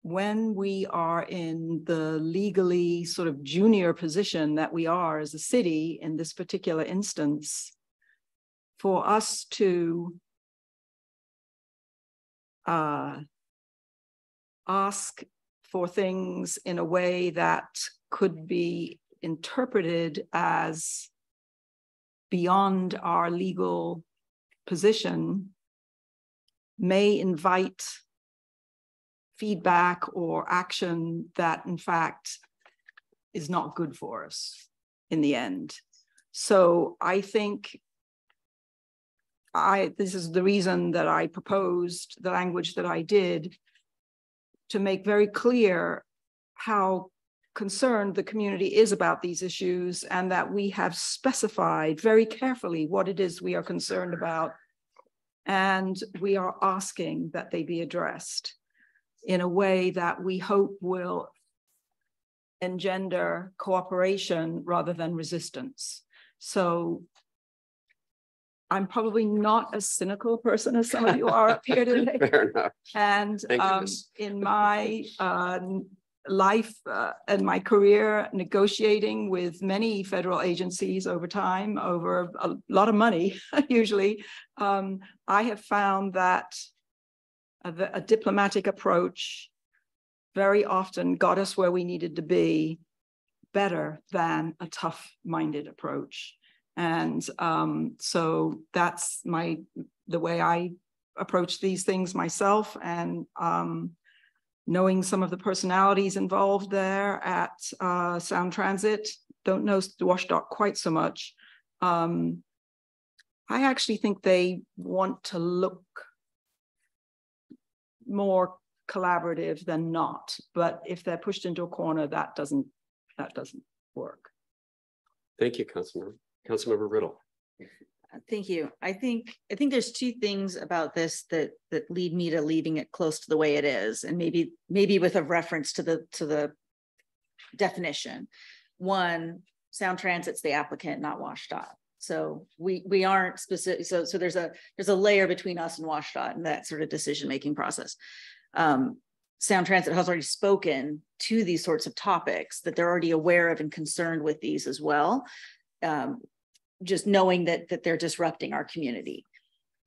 when we are in the legally sort of junior position that we are as a city in this particular instance, for us to ask for things in a way that could be interpreted as beyond our legal position may invite feedback or action that in fact is not good for us in the end. So I think this is the reason that I proposed the language that I did, to make very clear how concerned the community is about these issues, and that we have specified very carefully what it is we are concerned about, and we are asking that they be addressed in a way that we hope will engender cooperation rather than resistance. So I'm probably not as cynical a person as some of you are up here today. Fair enough. And Thank you, in my life and my career negotiating with many federal agencies over time, over a lot of money, usually, I have found that a diplomatic approach very often got us where we needed to be better than a tough-minded approach. And so that's the way I approach these things myself, and knowing some of the personalities involved there at Sound Transit, don't know WashDOT quite so much. I actually think they want to look more collaborative than not, but if they're pushed into a corner, that doesn't work. Thank you, Councilmember Riddle. Thank you. I think there's two things about this that lead me to leaving it close to the way it is, and maybe with a reference to the definition. One, Sound Transit's the applicant, not WashDOT. So we aren't specific. So there's a layer between us and WashDOT and that sort of decision-making process. Sound Transit has already spoken to these sorts of topics, that they're already aware of and concerned with these as well. Just knowing that they're disrupting our community.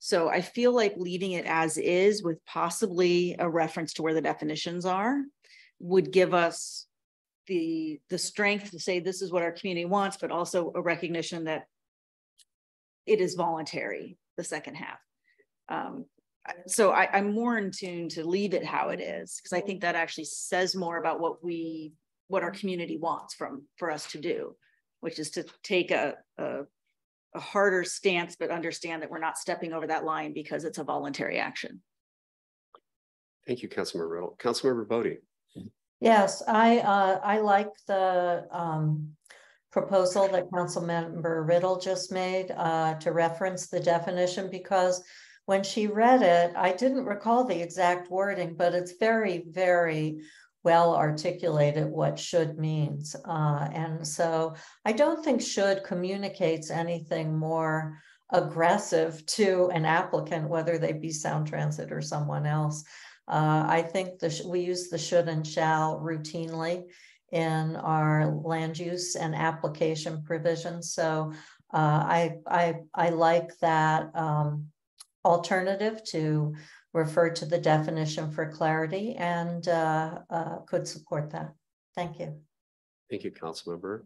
So I feel like leaving it as is with possibly a reference to where the definitions are would give us the strength to say this is what our community wants, but also a recognition that it is voluntary, the second half. So I'm more in tune to leave it how it is, because I think that actually says more about what our community wants for us to do, which is to take a harder stance, but understand that we're not stepping over that line because it's a voluntary action. Thank you, Councilmember Riddle. Councilmember Bodie. Yes, I like the proposal that Councilmember Riddle just made to reference the definition, because when she read it, I didn't recall the exact wording, but it's very, very well articulated what should means. And so I don't think should communicates anything more aggressive to an applicant, whether they be Sound Transit or someone else. I think we use the should and shall routinely in our land use and application provisions. So I like that alternative to refer to the definition for clarity and could support that. Thank you. Thank you, Councilmember.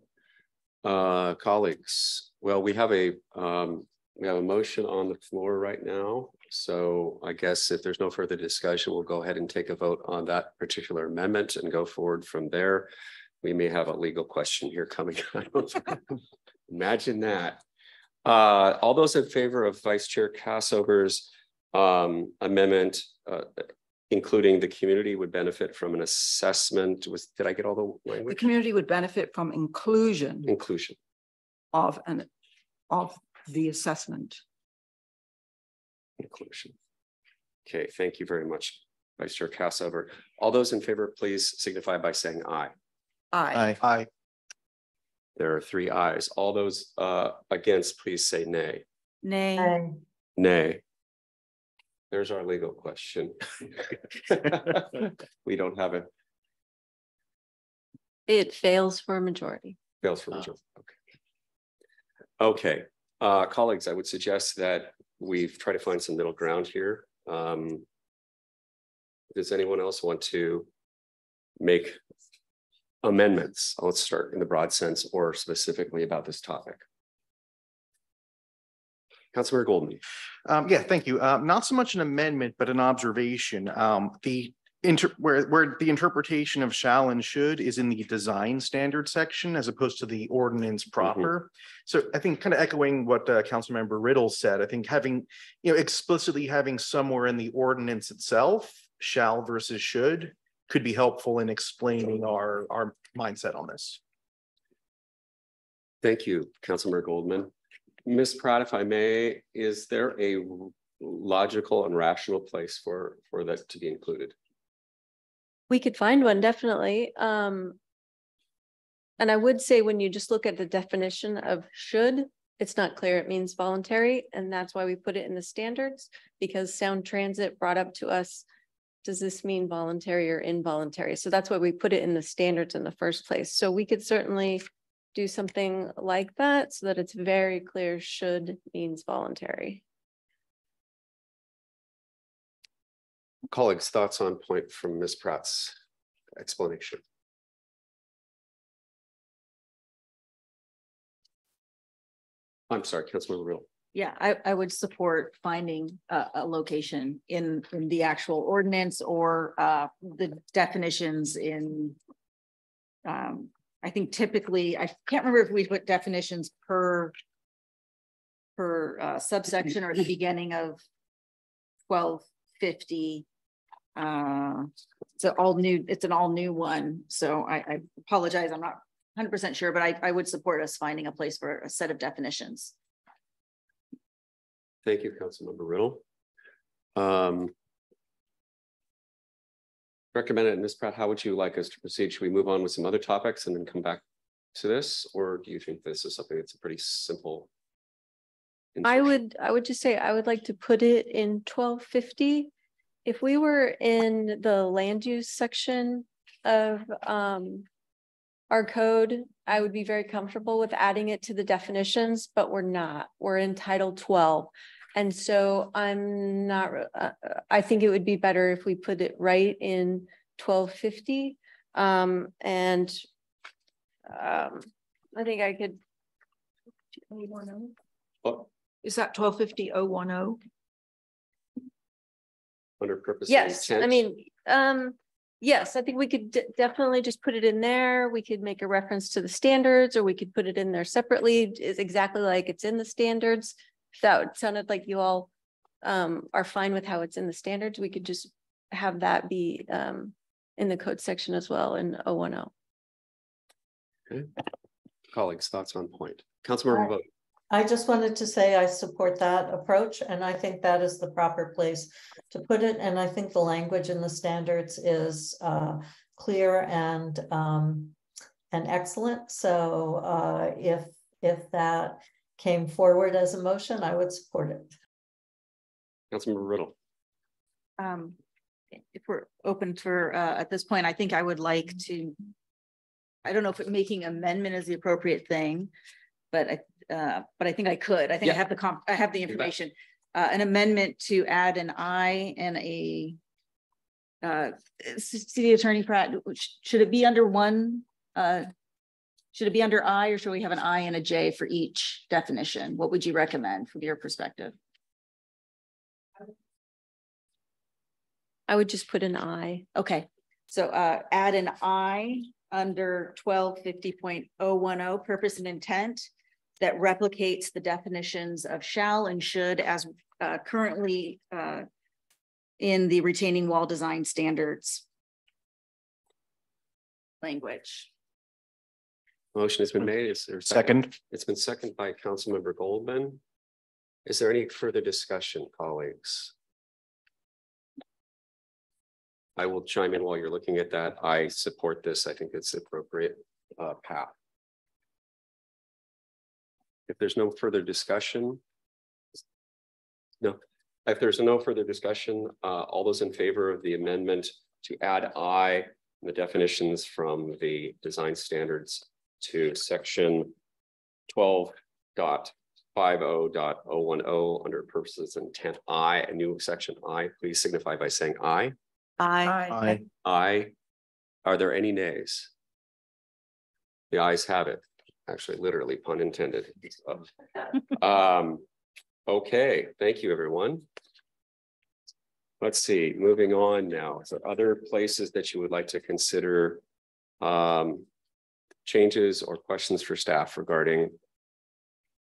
Colleagues, well, we have a motion on the floor right now. So I guess if there's no further discussion, we'll go ahead and take a vote on that particular amendment and go forward from there. We may have a legal question here coming. I don't imagine that. All those in favor of Vice Chair Cassover's amendment, including the community would benefit from an assessment. Did I get all the language? The community would benefit from inclusion of the assessment. Inclusion. Okay, thank you very much, Vice Chair Cassover. All those in favor, please signify by saying aye. Aye. Aye. There are 3 ayes. All those against, please say nay. Nay. Nay. There's our legal question. We don't have it. It fails for a majority. Fails for majority. Okay. Colleagues, I would suggest that we've tried to find some middle ground here. Does anyone else want to make amendments? Let's start in the broad sense or specifically about this topic. Councilmember Goldman. Yeah, thank you. Not so much an amendment, but an observation. Where the interpretation of shall and should is in the design standard section as opposed to the ordinance proper. So I think kind of echoing what Councilmember Riddle said, I think having, explicitly having somewhere in the ordinance itself, shall versus should, could be helpful in explaining our mindset on this. Thank you, Councilmember Goldman. Ms. Pratt, if I may, is there a logical and rational place for that to be included? We could find one, definitely. And I would say when you just look at the definition of should, it's not clear. It means voluntary. And that's why we put it in the standards, because Sound Transit brought up to us, does this mean voluntary or involuntary? So that's why we put it in the standards in the first place. So we could certainly do something like that so that it's very clear should means voluntary. Colleagues, thoughts on point from Ms. Pratt's explanation? I'm sorry, Councilmember Riddle. Yeah, I would support finding a location in the actual ordinance or the definitions in, I think typically, I can't remember if we put definitions per subsection or at the beginning of 1250. It's an all new one. So I apologize. I'm not 100% sure, but I would support us finding a place for a set of definitions. Thank you, Councilmember Riddle. Recommended, Ms. Pratt, how would you like us to proceed? Should we move on with some other topics and then come back to this? Or do you think this is something that's a pretty simple? I would just say, I would like to put it in 1250. If we were in the land use section of our code, I would be very comfortable with adding it to the definitions, but we're not. We're in Title 12. And so I'm not, I think it would be better if we put it right in 1250. I think I could. What? Is that 1250-010? Under purpose. Yes, I mean, yes, I think we could definitely just put it in there. We could make a reference to the standards, or we could put it in there separately. Is exactly like it's in the standards. That sounded like you all are fine with how it's in the standards. We could just have that be in the code section as well in 010. Okay. Colleagues, thoughts on point. Councilmember Vogt. I just wanted to say I support that approach, and I think that is the proper place to put it. And I think the language in the standards is clear and excellent. So if that came forward as a motion, I would support it. Councilmember Riddle. If we're open for at this point, I think I would like to. I don't know if making amendment is the appropriate thing, but I think I could. I think I have the information. an amendment to add an I and a City Attorney Pratt, should it be under one? Should it be under I, or should we have an I and a J for each definition? What would you recommend from your perspective? I would just put an I. Okay, so add an I under 1250.010, purpose and intent, that replicates the definitions of shall and should as currently in the retaining wall design standards language. Motion has been made. Is there a Second. It's been seconded by Councilmember Goldman. Is there any further discussion, colleagues? I will chime in while you're looking at that. I support this. I think it's the appropriate path. If there's no further discussion, if there's no further discussion, all those in favor of the amendment to add I and the definitions from the design standards to section 12.50.010 under purposes and intent I, a new section I, please signify by saying aye. Aye. Aye. Are there any nays? The ayes have it. Actually, literally, pun intended. Okay, thank you, everyone. Let's see, moving on now. So other places that you would like to consider changes or questions for staff regarding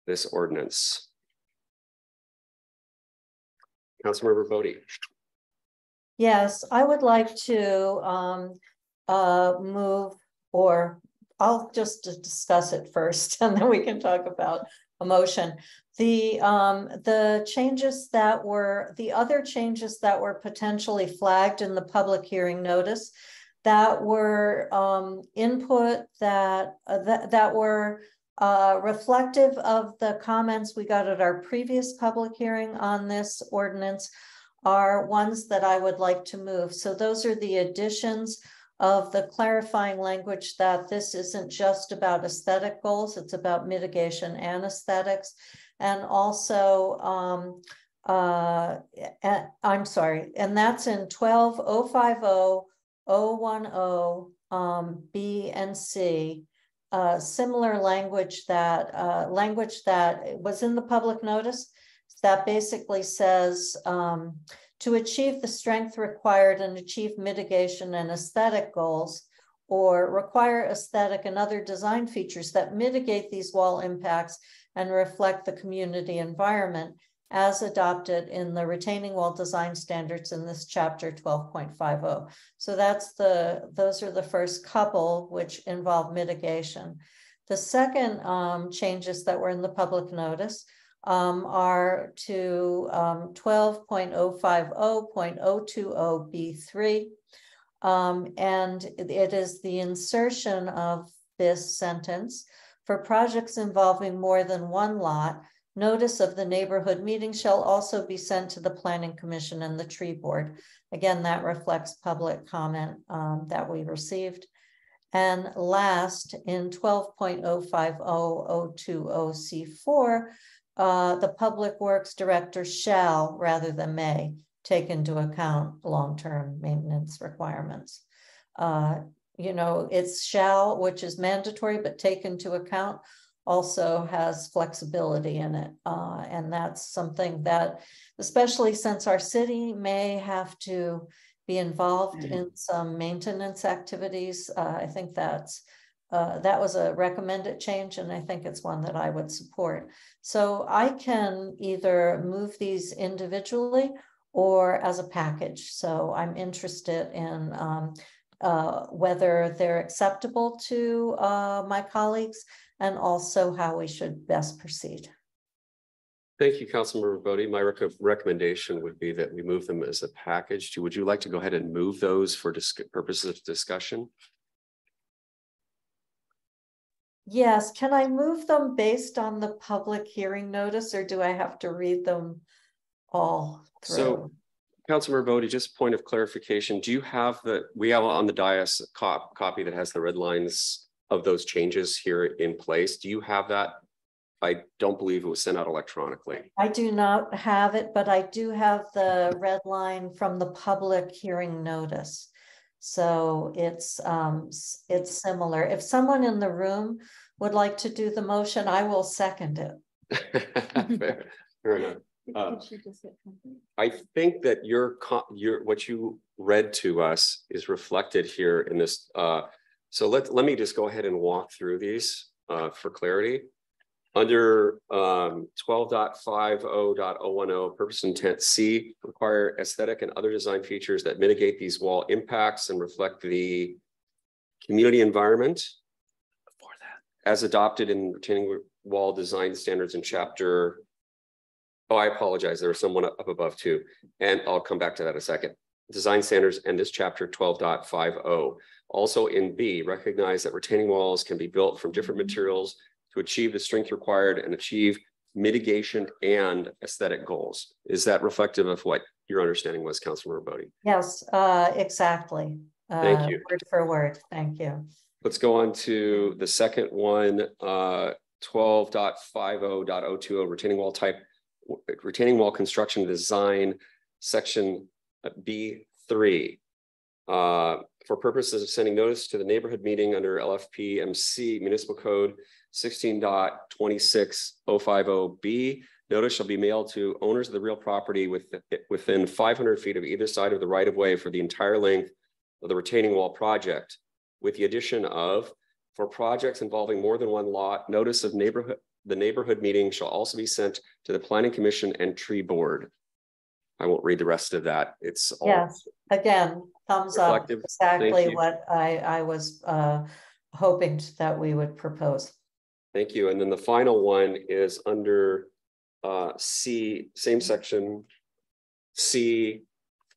this ordinance? Councilmember Bodie. Yes, I would like to move, or I'll just discuss it first and then we can talk about a motion. The changes that were, the other changes that were potentially flagged in the public hearing notice that were input that were reflective of the comments we got at our previous public hearing on this ordinance are ones that I would like to move. So those are the additions of the clarifying language that this isn't just about aesthetic goals, it's about mitigation and aesthetics. And also, I'm sorry, and that's in 12.050.010 B and C. Similar language that was in the public notice that basically says to achieve the strength required and achieve mitigation and aesthetic goals, or require aesthetic and other design features that mitigate these wall impacts and reflect the community environment as adopted in the retaining wall design standards in this chapter 12.50. So those are the first couple which involve mitigation. The second changes that were in the public notice are to 12.050.020 B3. And it is the insertion of this sentence: for projects involving more than one lot, notice of the neighborhood meeting shall also be sent to the Planning Commission and the Tree Board. Again, that reflects public comment that we received. And last, in 12.050.020 C4, the Public Works Director shall, rather than may, take into account long-term maintenance requirements. You know, it's shall, which is mandatory, but take into account also has flexibility in it. And that's something that, especially since our city may have to be involved in some maintenance activities, I think that was a recommended change, and I think it's one that I would support. So I can either move these individually or as a package. So I'm interested in whether they're acceptable to my colleagues, and also how we should best proceed. Thank you, Councilmember Bodie. My recommendation would be that we move them as a package. Would you like to go ahead and move those for purposes of discussion? Yes, can I move them based on the public hearing notice, or do I have to read them all through? So, Councilmember Bodie, just point of clarification, do you have we have on the dais a copy that has the red lines of those changes here in place? Do you have that I don't believe it was sent out electronically. I do not have it, but I do have the red line from the public hearing notice. So it's similar. If someone in the room would like to do the motion, I will second it. Fair enough. I think that your what you read to us is reflected here in this. So let me just go ahead and walk through these for clarity. Under 12.50.010, purpose intent C, require aesthetic and other design features that mitigate these wall impacts and reflect the community environment as adopted in retaining wall design standards in chapter. Oh, I apologize. There was someone up above too. And I'll come back to that in a second. Design standards and this chapter 12.50. Also in B, recognize that retaining walls can be built from different materials to achieve the strength required and achieve mitigation and aesthetic goals. Is that reflective of what your understanding was, Councilmember Bodie? Yes, exactly. Thank you. Word for word. Thank you. Let's go on to the second one, 12.50.020, retaining wall construction design, section B3. For purposes of sending notice to the neighborhood meeting under LFPMC Municipal Code 16.26050B, notice shall be mailed to owners of the real property within 500 feet of either side of the right of way for the entire length of the retaining wall project, with the addition of, for projects involving more than one lot, notice of the neighborhood meeting shall also be sent to the Planning Commission and Tree Board. I won't read the rest of that. It's all. Yes, again, thumbs reflective. Up. Exactly what I was hoping that we would propose. Thank you. And then the final one is under C, same section, C4.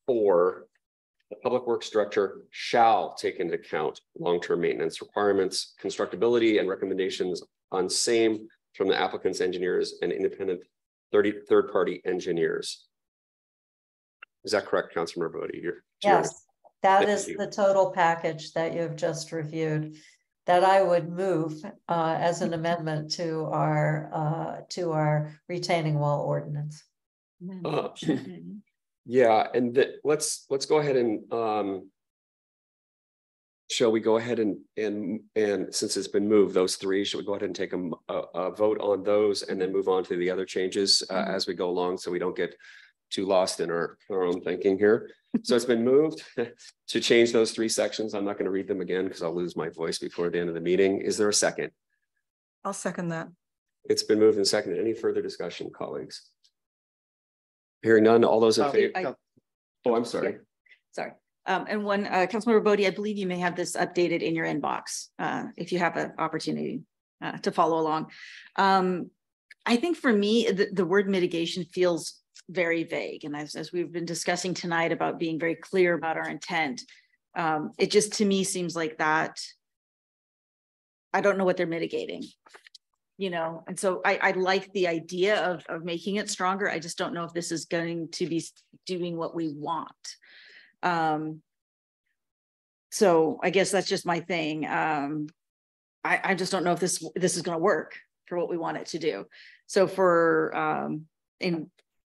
The Public Works Director shall take into account long-term maintenance requirements, constructability, and recommendations on same from the applicant's engineers and independent third-party engineers. Is that correct, Councilmember Bodie? Yes, that is the total package that you've just reviewed that I would move as an amendment to our retaining wall ordinance. Yeah, and let's go ahead and shall we go ahead and since it's been moved, those three, should we go ahead and take a vote on those and then move on to the other changes as we go along, so we don't get too lost in our own thinking here. So it's been moved to change those three sections. I'm not going to read them again because I'll lose my voice before the end of the meeting. Is there a second? I'll second that. It's been moved and seconded. Any further discussion, colleagues? Hearing none, all those in favor? Oh, I'm sorry. Yeah. Sorry. And one, Councilmember Bodie, I believe you may have this updated in your inbox if you have an opportunity to follow along. I think for me, the word mitigation feels very vague. And as we've been discussing tonight about being very clear about our intent, it just to me seems like that, I don't know what they're mitigating, you know? And so I like the idea of making it stronger. I just don't know if this is going to be doing what we want. So I guess that's just my thing. I just don't know if this is going to work for what we want it to do. So for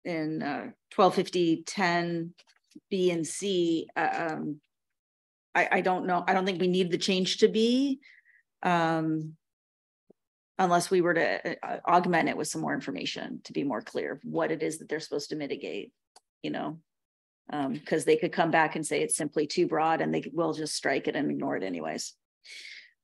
in 1250.10 B and C, I don't know. I don't think we need the change to B unless we were to augment it with some more information to be more clear of what it is that they're supposed to mitigate, you know, because they could come back and say it's simply too broad and they will just strike it and ignore it anyways.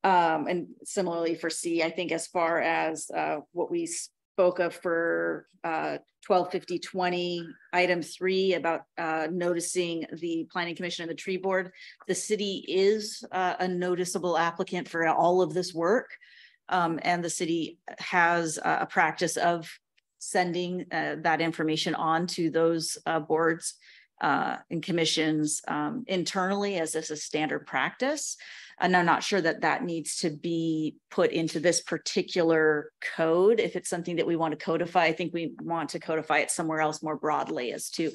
And similarly for C, I think as far as what we spoke of for 1250.20 item 3 about noticing the Planning Commission and the Tree Board, the city is a noticeable applicant for all of this work. And the city has a practice of sending that information on to those boards and commissions internally as this is standard practice. And I'm not sure that that needs to be put into this particular code. If it's something that we want to codify, I think we want to codify it somewhere else more broadly as to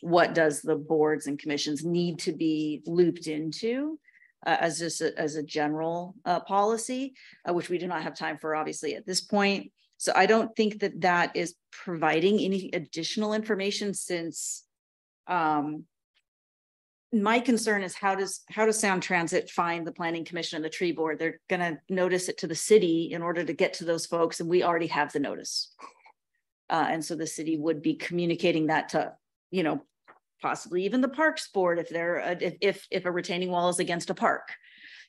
what does the boards and commissions need to be looped into as just as a general policy, which we do not have time for obviously at this point. So I don't think that that is providing any additional information, since my concern is how does Sound Transit find the Planning Commission and the Tree Board? They're gonna notice it to the city in order to get to those folks, and we already have the notice. And so the city would be communicating that to, you know, possibly even the Parks Board if they're if a retaining wall is against a park.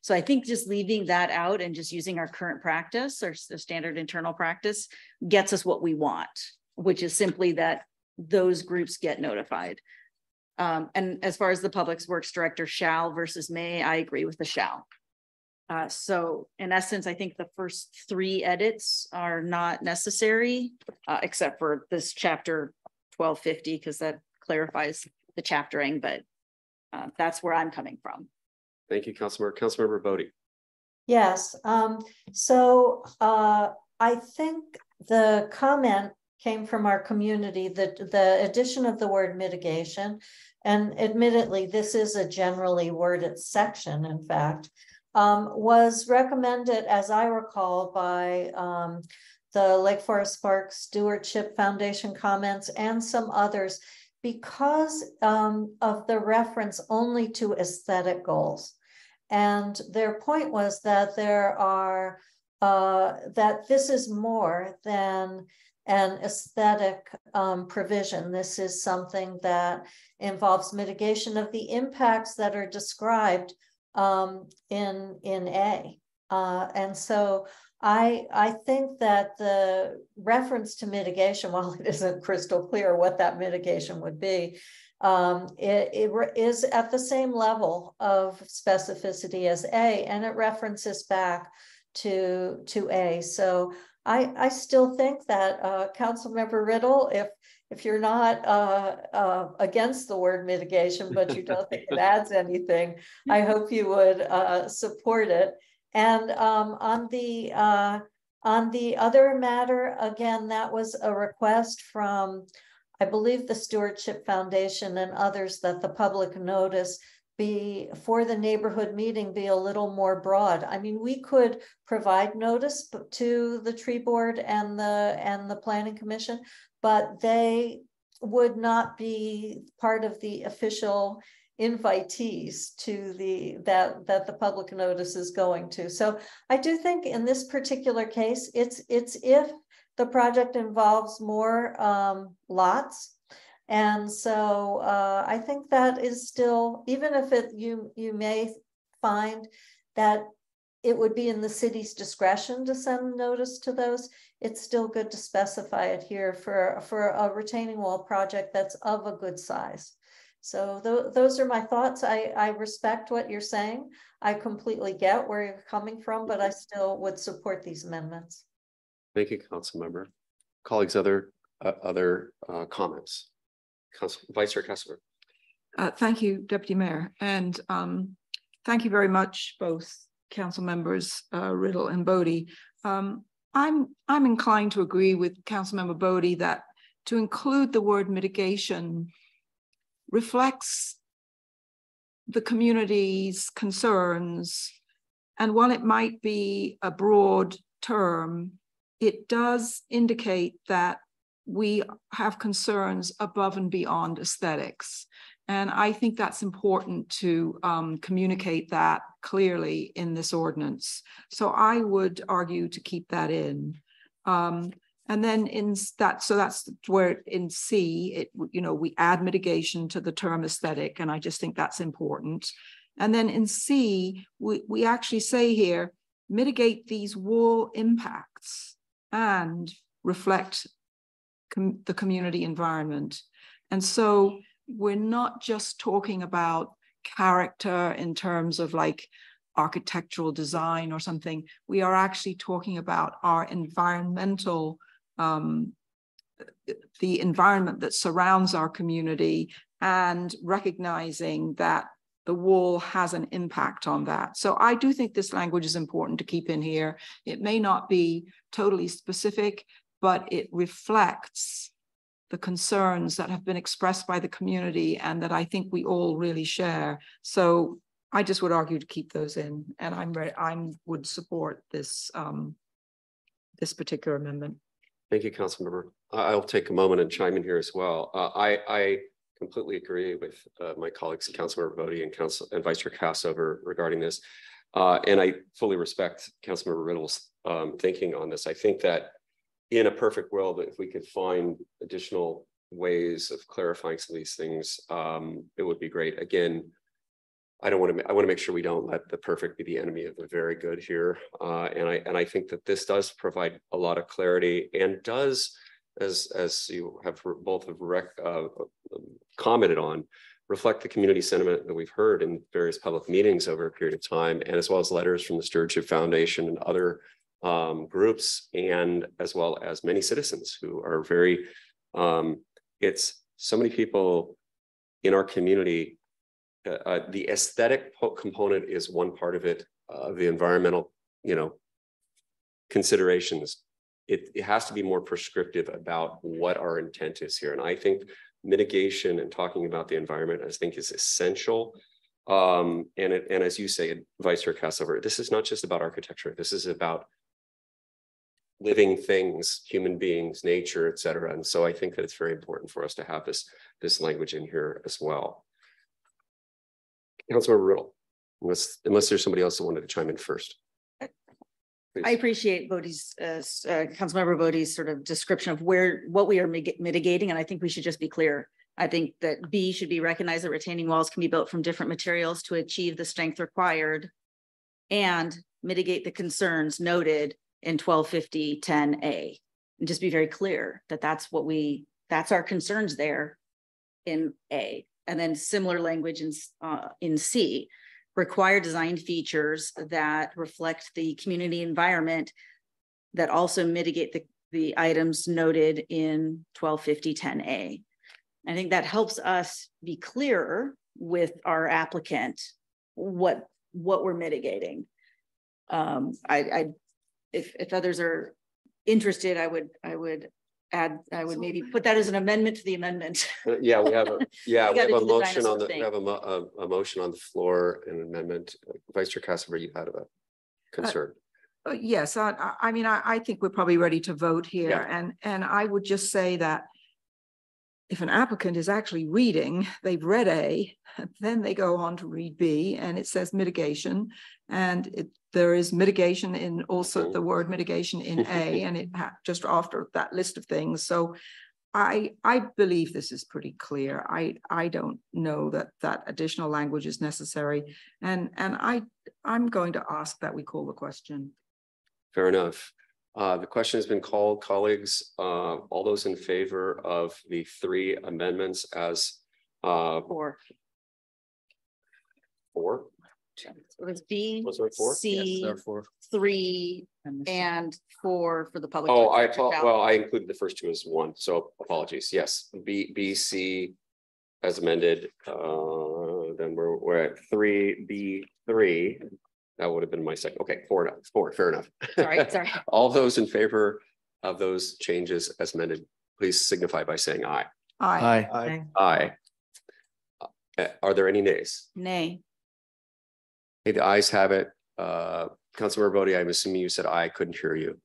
So I think just leaving that out and just using our current practice or the standard internal practice gets us what we want, which is simply that those groups get notified. And as far as the Public Works Director shall versus may, I agree with the shall. So in essence, I think the first 3 edits are not necessary, except for this chapter 1250, because that clarifies the chaptering, but that's where I'm coming from. Thank you, Councilmember Bodie. Yes, I think the comment came from our community that the addition of the word mitigation, and admittedly, this is a generally worded section, in fact, was recommended, as I recall, by the Lake Forest Park Stewardship Foundation comments and some others, because of the reference only to aesthetic goals. And their point was that there are, that this is more than an aesthetic provision. This is something that involves mitigation of the impacts that are described in A. And so I think that the reference to mitigation, while it isn't crystal clear what that mitigation would be, it is at the same level of specificity as A, and it references back to A. So I still think that Councilmember Riddle, if you're not against the word mitigation, but you don't think it adds anything, I hope you would support it. And on the other matter, again, that was a request from, I believe, the Stewardship Foundation and others, that the public notice be for the neighborhood meeting be a little more broad. I mean, we could provide notice to the Tree Board and the Planning Commission, but they would not be part of the official invitees to that the public notice is going to. So I do think in this particular case, it's if the project involves more lots. And so I think that is still, even if you may find that it would be in the city's discretion to send notice to those, it's still good to specify it here for a retaining wall project that's of a good size. So those are my thoughts. I respect what you're saying. I completely get where you're coming from, but I still would support these amendments. Thank you, Councilmember. Colleagues, other comments? Vice Chair Kessler. Thank you, Deputy Mayor. And thank you very much, both Council members Riddle and Bodie. I'm inclined to agree with Councilmember Bodie that to include the word mitigation reflects the community's concerns. And while it might be a broad term, it does indicate that we have concerns above and beyond aesthetics. And I think that's important to communicate that clearly in this ordinance. So I would argue to keep that in. And then in that, so that's where in C, we add mitigation to the term aesthetic, and I just think that's important. And then in C, we actually say here, mitigate these wall impacts and reflect the community environment. And so we're not just talking about character in terms of like architectural design or something. We are actually talking about our environmental, the environment that surrounds our community, and recognizing that the wall has an impact on that. So I do think this language is important to keep in here. It may not be totally specific, but it reflects the concerns that have been expressed by the community and that I think we all really share. So I just would argue to keep those in, and I would support this this particular amendment. Thank you, Councilmember. I'll take a moment and chime in here as well. I completely agree with my colleagues, Councilmember Bodie and Vice Chair Cassover regarding this. And I fully respect Councilmember Riddle's thinking on this. I think that in a perfect world, if we could find additional ways of clarifying some of these things, it would be great. Again, I want to make sure we don't let the perfect be the enemy of the very good here. And I think that this does provide a lot of clarity and does, as you have both commented on, reflect the community sentiment that we've heard in various public meetings over a period of time, and as well as letters from the Stewardship Foundation and other groups, and as well as many citizens who are very, it's so many people in our community. The aesthetic component is one part of it. The environmental, considerations. It has to be more prescriptive about what our intent is here. And I think mitigation and talking about the environment, I think, is essential. And as you say, Vice Chair Cassover, this is not just about architecture. This is about living things, human beings, nature, et cetera. And so I think that it's very important for us to have this language in here as well. Councilmember Riddle, unless there's somebody else that wanted to chime in first. Please. I appreciate Bodie's, Councilmember Bodie's sort of description of what we are mitigating, and I think we should just be clear. I think that B should be recognized that retaining walls can be built from different materials to achieve the strength required and mitigate the concerns noted in 1250-10A. And just be very clear that that's our concerns there in A. And then similar language in C, require design features that reflect the community environment that also mitigate the items noted in 1250-10A. I think that helps us be clearer with our applicant what we're mitigating. If others are interested, I would maybe put that as an amendment to the amendment. Yeah, we have a motion on a motion on the floor, an amendment. Vice Chair Cassover, you had a concern. Yes, I mean, I think we're probably ready to vote here. Yeah. And I would just say that if an applicant is actually reading, they've read A, then they go on to read B, and it says mitigation, and there is mitigation in also the word mitigation in A, and it just after that list of things. So I believe this is pretty clear. I don't know that additional language is necessary, and I'm going to ask that we call the question. Fair enough. The question has been called, colleagues. All those in favor of the three amendments as Four. It was B, C, yes, 3, and 4 for the public. Oh, I included the first two as one, so apologies. Yes, B, C as amended. Then we're at 3B3. That would have been my second. Okay, 4, fair enough. Sorry. All those in favor of those changes as amended, please signify by saying aye. Aye. Aye. Are there any nays? Nay. Okay, the ayes have it. Councilmember Bodie, I'm assuming you said aye. I couldn't hear you.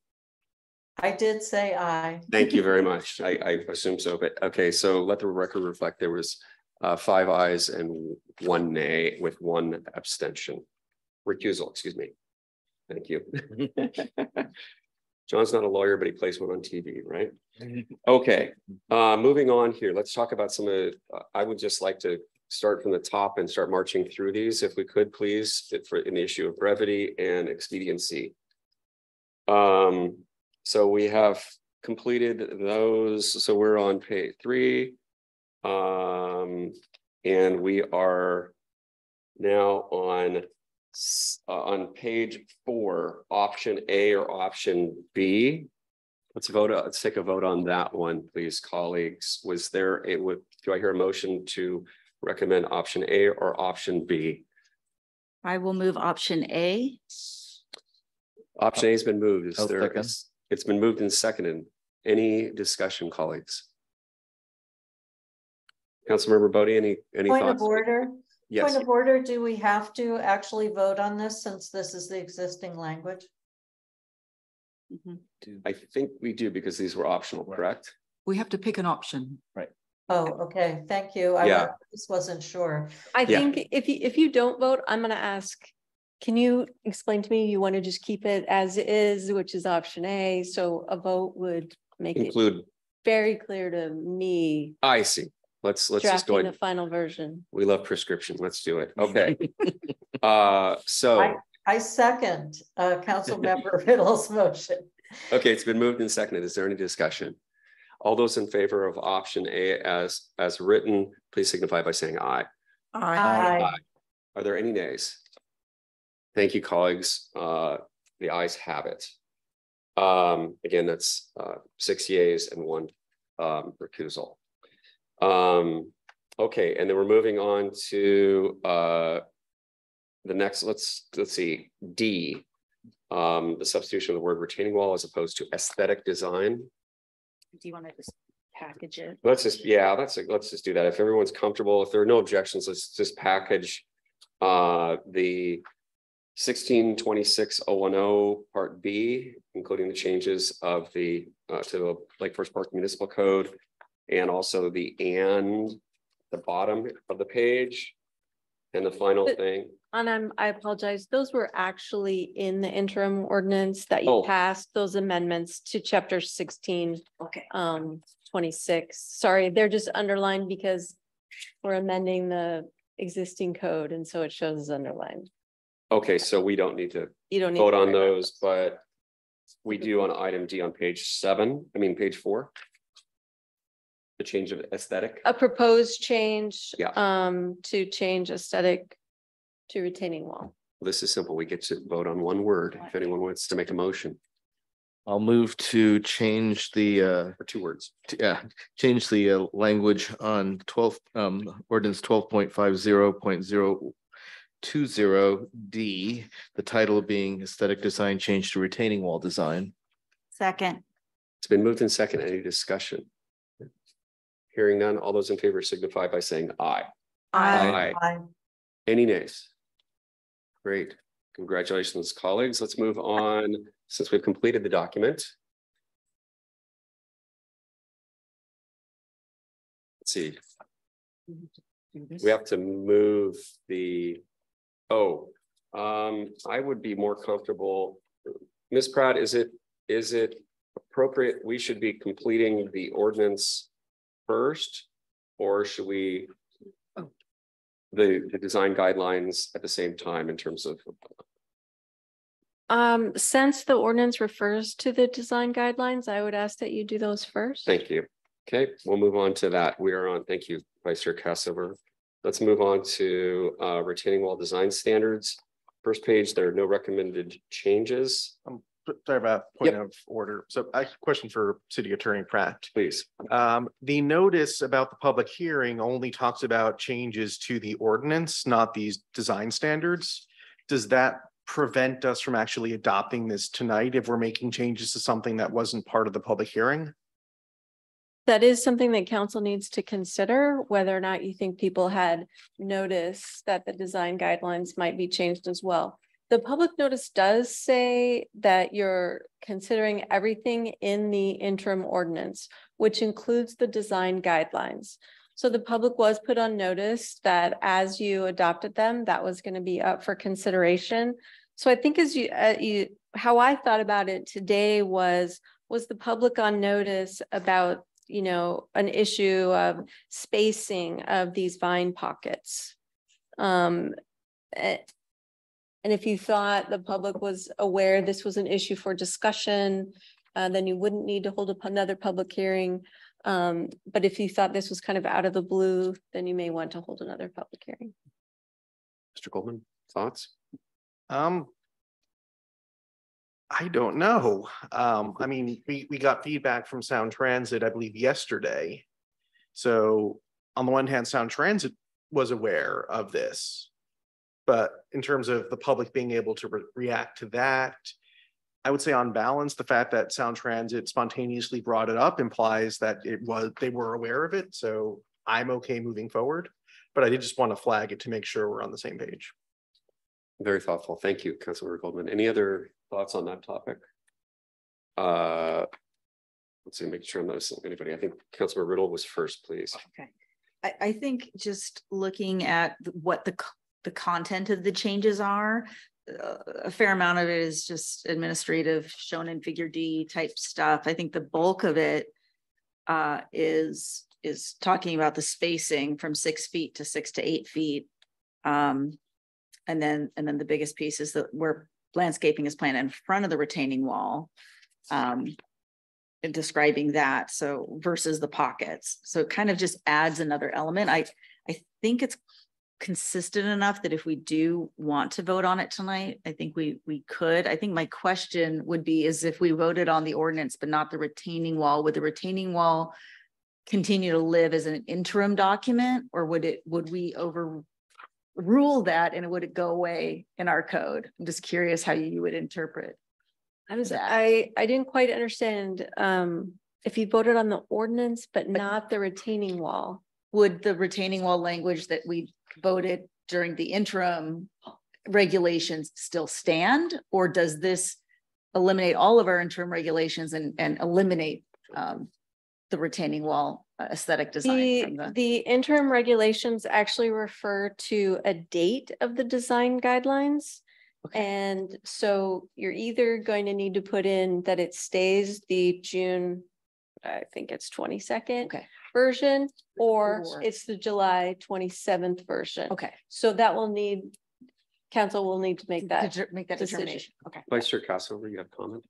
I did say aye. Thank you very much. I assume so, but okay. So let the record reflect there was 5 ayes and 1 nay with 1 abstention. Recusal, excuse me. Thank you. John's not a lawyer, but he plays one on TV, right? Okay, moving on here. Let's talk about some of, I would just like to start from the top and start marching through these, if we could, please, in the issue of brevity and expediency. So we have completed those. So we're on page 3. And we are now on page 4, option A or option B. Let's take a vote on that one, please, colleagues. Do I hear a motion to recommend option A or option B? I will move option A. Option A has been moved. It's been moved and seconded. Any discussion, colleagues? Councilmember Bodie, any Point thoughts? of order. Yes. Point of order, do we have to actually vote on this since this is the existing language? I think we do because these were optional, correct? We have to pick an option. Oh, okay, thank you. Yeah. Just wasn't sure. I Yeah. think if you don't vote, I'm gonna ask, can you explain to me, you want to just keep it as is, which is option A, so a vote would make it Include, very clear to me, I see. Let's just go drafting the ahead. final version. We love prescription. Let's do it. Okay. So, I second Councilmember Riddle's motion. okay, it's been moved and seconded. Is there any discussion? All those in favor of option A as written, please signify by saying aye. Aye. Are there any nays? Thank you, colleagues. The ayes have it. Again, that's 6 yeas and 1 recusal. Okay, and then we're moving on to the next, let's see, D. The substitution of the word retaining wall as opposed to aesthetic design. Do you want to just package it? Let's just, let's just do that. If everyone's comfortable, if there are no objections, let's just package the 1626.010 Part B, including the changes of the to the Lake Forest Park Municipal Code, and also the bottom of the page, and the final thing. And I apologize, those were actually in the interim ordinance that you passed, those amendments to chapter 16. Okay. 26. Sorry, they're just underlined because we're amending the existing code, and so it shows as underlined. Okay, so we don't need to need vote to on those, but we do on item D on page 4. The change of aesthetic. A proposed change Yeah. To change aesthetic to retaining wall. This is simple. We get to vote on one word. If anyone wants to make a motion. I'll move to change the Or 2 words. change the language on ordinance 12.50.020D, the title being aesthetic design change to retaining wall design. Second. It's been moved in second. Any discussion? Hearing none, all those in favor signify by saying aye. Aye. Any nays? Great. Congratulations, colleagues. Let's move on since we've completed the document. Let's see. We have to move the, I would be more comfortable. Ms. Pratt, is it appropriate? We should be completing the ordinance first, or should we the design guidelines at the same time in terms of? Since the ordinance refers to the design guidelines, I would ask that you do those first. Thank you. Okay, we'll move on to that. We are on, thank you, Vice Chair Cassover. Let's move on to retaining wall design standards. First page, there are no recommended changes. Sorry about point of order. So I have a question for City Attorney Pratt. Please. The notice about the public hearing only talks about changes to the ordinance, not these design standards. Does that prevent us from actually adopting this tonight if we're making changes to something that wasn't part of the public hearing? That is something that council needs to consider, whether or not you think people had noticed that the design guidelines might be changed as well. The public notice does say that you're considering everything in the interim ordinance, which includes the design guidelines. So the public was put on notice that as you adopted them, that was going to be up for consideration. So I think as how I thought about it today was the public on notice about, an issue of spacing of these vine pockets. And if you thought the public was aware this was an issue for discussion, then you wouldn't need to hold up another public hearing. But if you thought this was kind of out of the blue, then you may want to hold another public hearing. Mr. Goldman, thoughts? I don't know. I mean, we got feedback from Sound Transit, I believe, yesterday. So on the one hand, Sound Transit was aware of this. But in terms of the public being able to react to that, I would say on balance, the fact that Sound Transit spontaneously brought it up implies that they were aware of it. So I'm okay moving forward, but I did just want to flag it to make sure we're on the same page. Very thoughtful. Thank you, Councilmember Goldman. Any other thoughts on that topic? Let's see, make sure I'm not missing anybody. I think Councilmember Riddle was first, please. Okay. I think just looking at what the content of the changes are, a fair amount of it is just administrative, shown in figure D type stuff. I think the bulk of it is talking about the spacing from 6 feet to 6 to 8 feet. And then the biggest piece is that where landscaping is planned in front of the retaining wall. Describing that, so versus the pockets, so it kind of just adds another element. I think it's consistent enough that if we do want to vote on it tonight, I think we could. I think my question would be is if we voted on the ordinance but not the retaining wall, would the retaining wall continue to live as an interim document, or would we overrule that and would it go away in our code? I'm just curious how you would interpret. I didn't quite understand if you voted on the ordinance, but not the retaining wall. Would the retaining wall language that we voted during the interim regulations still stand? Or does this eliminate all of our interim regulations and eliminate the retaining wall aesthetic design? The interim regulations actually refer to a date of the design guidelines. Okay. And so you're either going to need to put in that it stays the June, I think it's 22nd version, or it's the July 27th version. Okay. So that will council will need to make that determination. Okay. Vice Chair Cassover, you have a comment?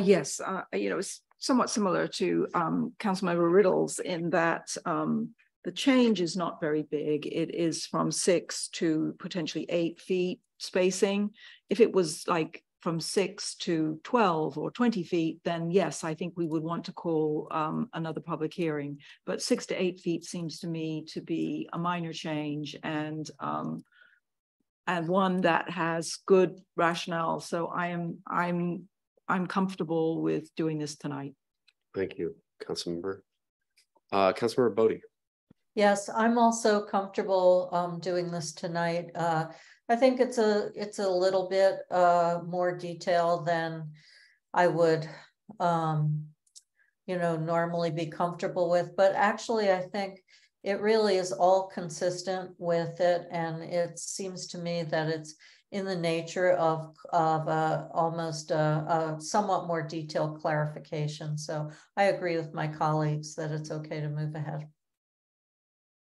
Yes, it's somewhat similar to Councilmember Riddle's in that the change is not very big. It is from 6 to potentially 8 feet spacing. If it was like from 6 to 12 or 20 feet, then yes, I think we would want to call another public hearing. But 6 to 8 feet seems to me to be a minor change and one that has good rationale. So I'm comfortable with doing this tonight. Thank you, Councilmember. Councilmember Bodie. Yes, I'm also comfortable doing this tonight. I think it's a little bit more detailed than I would normally be comfortable with, but actually I think it really is all consistent with it, and it seems to me that it's in the nature of almost a somewhat more detailed clarification. So I agree with my colleagues that it's okay to move ahead.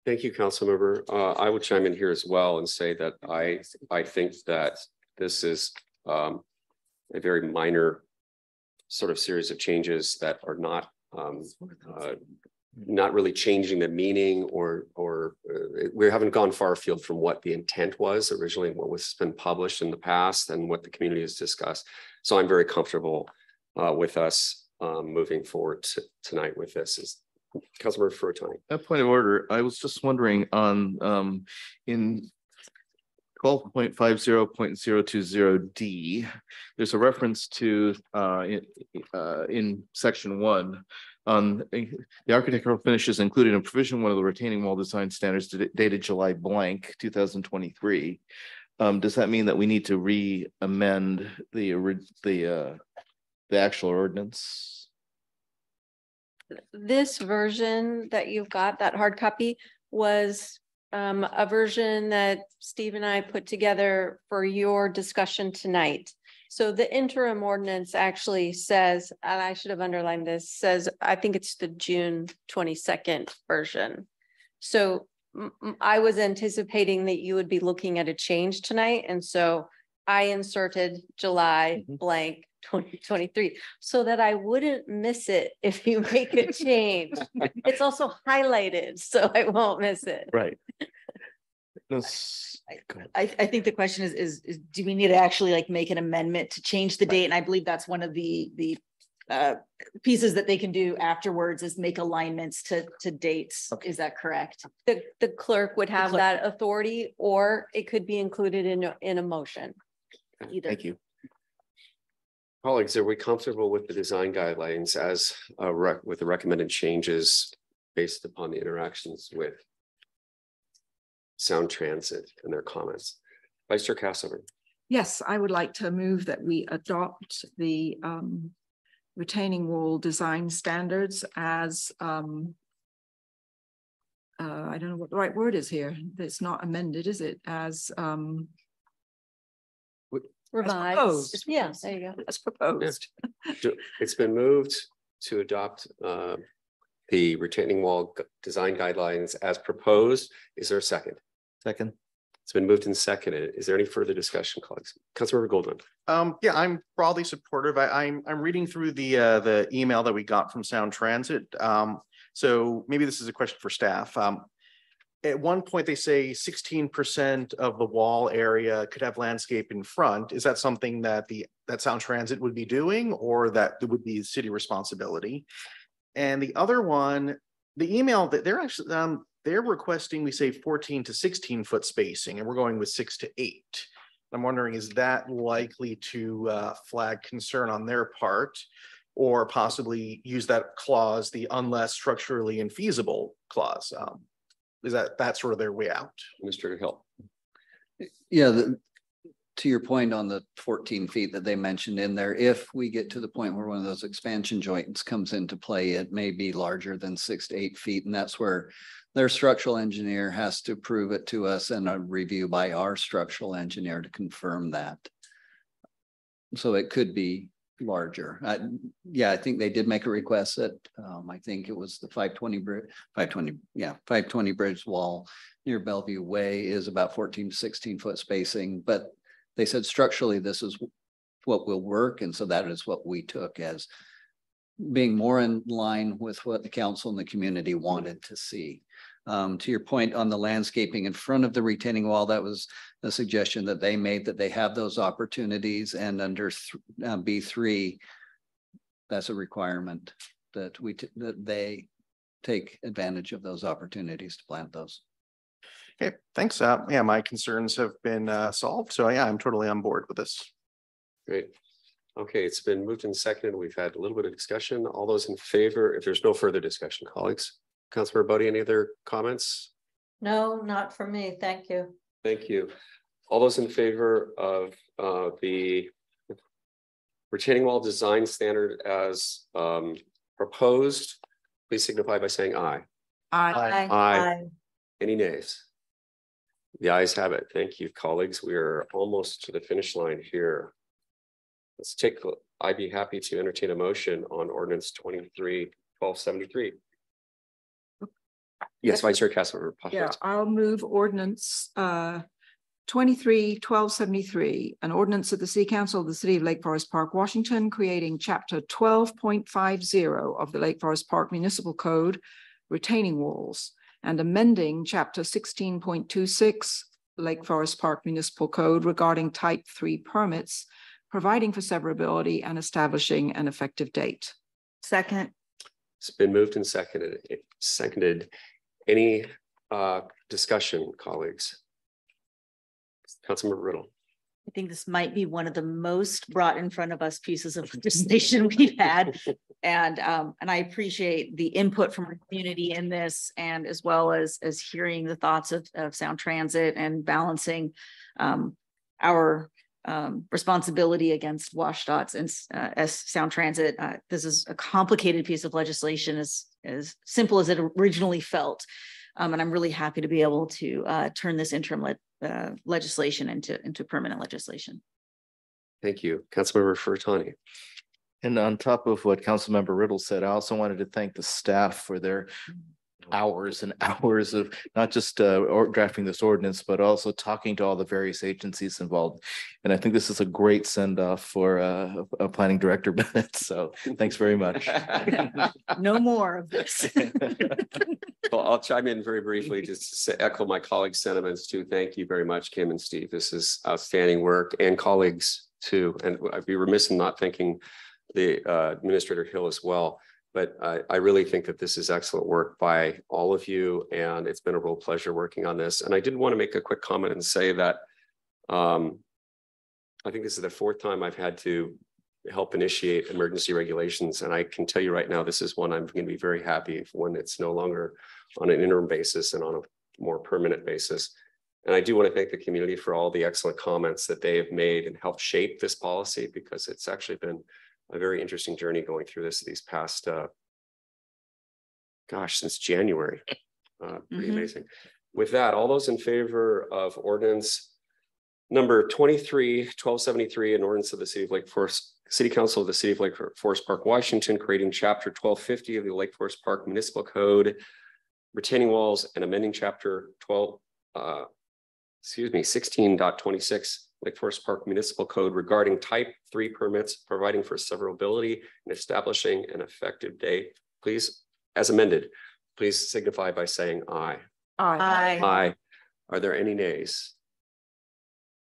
Thank you, Councilmember. I would chime in here as well and say that I think that this is a very minor sort of series of changes that are not really changing the meaning or we haven't gone far afield from what the intent was originally and what was been published in the past and what the community has discussed. So I'm very comfortable with us moving forward tonight with this. Councilmember Furutani. A point of order. I was just wondering on in 12.50.020D, there's a reference to in section 1 on the architectural finishes included in provision 1 of the retaining wall design standards dated July blank 2023. Does that mean that we need to re-amend the actual ordinance? This version that you've got, that hard copy, was a version that Steve and I put together for your discussion tonight. So the interim ordinance actually says, and I should have underlined this, says, I think it's the June 22nd version. So I was anticipating that you would be looking at a change tonight. And so I inserted July blank 2023 so that I wouldn't miss it if you make a change. It's also highlighted, so I won't miss it. Right. I think the question is do we need to actually like make an amendment to change the date? And I believe that's one of the pieces that they can do afterwards is make alignments to dates. Okay. Is that correct? The clerk would have that authority, or it could be included in a motion. Either. Thank you. Colleagues, are we comfortable with the design guidelines as with the recommended changes based upon the interactions with Sound Transit and their comments? Vice Chair Cassover. Yes, I would like to move that we adopt the retaining wall design standards as I don't know what the right word is here. It's not amended, is it? As Revised. proposed. Yeah, there you go. as proposed. It's been moved to adopt the retaining wall design guidelines as proposed. Is there a second? Second. It's been moved and seconded. Is there any further discussion, colleagues? Councilmember Goldman. Yeah, I'm broadly supportive. I'm reading through the email that we got from Sound Transit. So maybe this is a question for staff. At one point, they say 16% of the wall area could have landscape in front. Is that something that that Sound Transit would be doing, or that it would be city responsibility? And the other one, the email that they're actually they're requesting we say 14 to 16 foot spacing, and we're going with 6 to 8. I'm wondering, is that likely to flag concern on their part, or possibly use that clause, the unless structurally infeasible clause? Is that sort of their way out? Mr. Hill. Yeah, to your point on the 14 feet that they mentioned in there, if we get to the point where one of those expansion joints comes into play, it may be larger than 6 to 8 feet. And that's where their structural engineer has to prove it to us, and a review by our structural engineer to confirm that. So it could be larger. Yeah, I think they did make a request that I think it was the 520 bridge wall near Bellevue Way is about 14 to 16 foot spacing, but they said structurally this is what will work, and so that is what we took as being more in line with what the council and the community wanted to see. To your point on the landscaping in front of the retaining wall, that was a suggestion that they made, that they have those opportunities, and under B3, that's a requirement that that they take advantage of those opportunities to plant those. Okay, thanks. Yeah, my concerns have been solved. So yeah, I'm totally on board with this. Great. Okay, it's been moved and seconded. We've had a little bit of discussion. All those in favor, if there's no further discussion, colleagues. Councilmember Bodie, any other comments? No, not for me. Thank you. Thank you. All those in favor of the retaining wall design standard as proposed, please signify by saying aye. Aye. Aye. Any nays? The ayes have it. Thank you, colleagues. We are almost to the finish line here. I'd be happy to entertain a motion on ordinance 23-1273. Yes, Vice Chair Councilmember. Yeah, I'll move ordinance 23-1273, an ordinance of the City Council of the City of Lake Forest Park, Washington, creating chapter 12.50 of the Lake Forest Park Municipal Code, retaining walls, and amending chapter 16.26 Lake Forest Park Municipal Code regarding type 3 permits, providing for severability and establishing an effective date. Second. It's been moved and seconded. Any discussion, colleagues? Councilmember Riddle. I think this might be one of the most brought in front of us pieces of legislation we've had. And I appreciate the input from our community in this, and as well as hearing the thoughts of Sound Transit and balancing our responsibility against WSDOTs and as Sound Transit. This is a complicated piece of legislation, as simple as it originally felt. And I'm really happy to be able to turn this interim legislation into permanent legislation. Thank you. Councilmember Furtani. And on top of what Councilmember Riddle said, I also wanted to thank the staff for their hours and hours of not just drafting this ordinance, but also talking to all the various agencies involved. And I think this is a great send off for Planning Director Bennett. So thanks very much. No more of this. Well, I'll chime in very briefly just to echo my colleagues' sentiments too. Thank you very much, Kim and Steve. This is outstanding work, and colleagues too. And I'd be remiss in not thanking the Administrator Hill as well. But I really think that this is excellent work by all of you, and it's been a real pleasure working on this. And I did want to make a quick comment and say that I think this is the 4th time I've had to help initiate emergency regulations. And I can tell you right now, this is one I'm going to be very happy when it's no longer on an interim basis and on a more permanent basis. And I do want to thank the community for all the excellent comments that they have made and helped shape this policy, because it's actually been a very interesting journey going through these past, since January. Pretty amazing. With that, all those in favor of ordinance number 23-1273, an ordinance of the City of Lake Forest, City Council of the City of Lake Forest Park, Washington, creating chapter 1250 of the Lake Forest Park Municipal Code, retaining walls, and amending chapter 16.26 Lake Forest Park Municipal Code regarding type 3 permits, providing for severability and establishing an effective date. Please, as amended, please signify by saying aye. Aye. Aye. Are there any nays?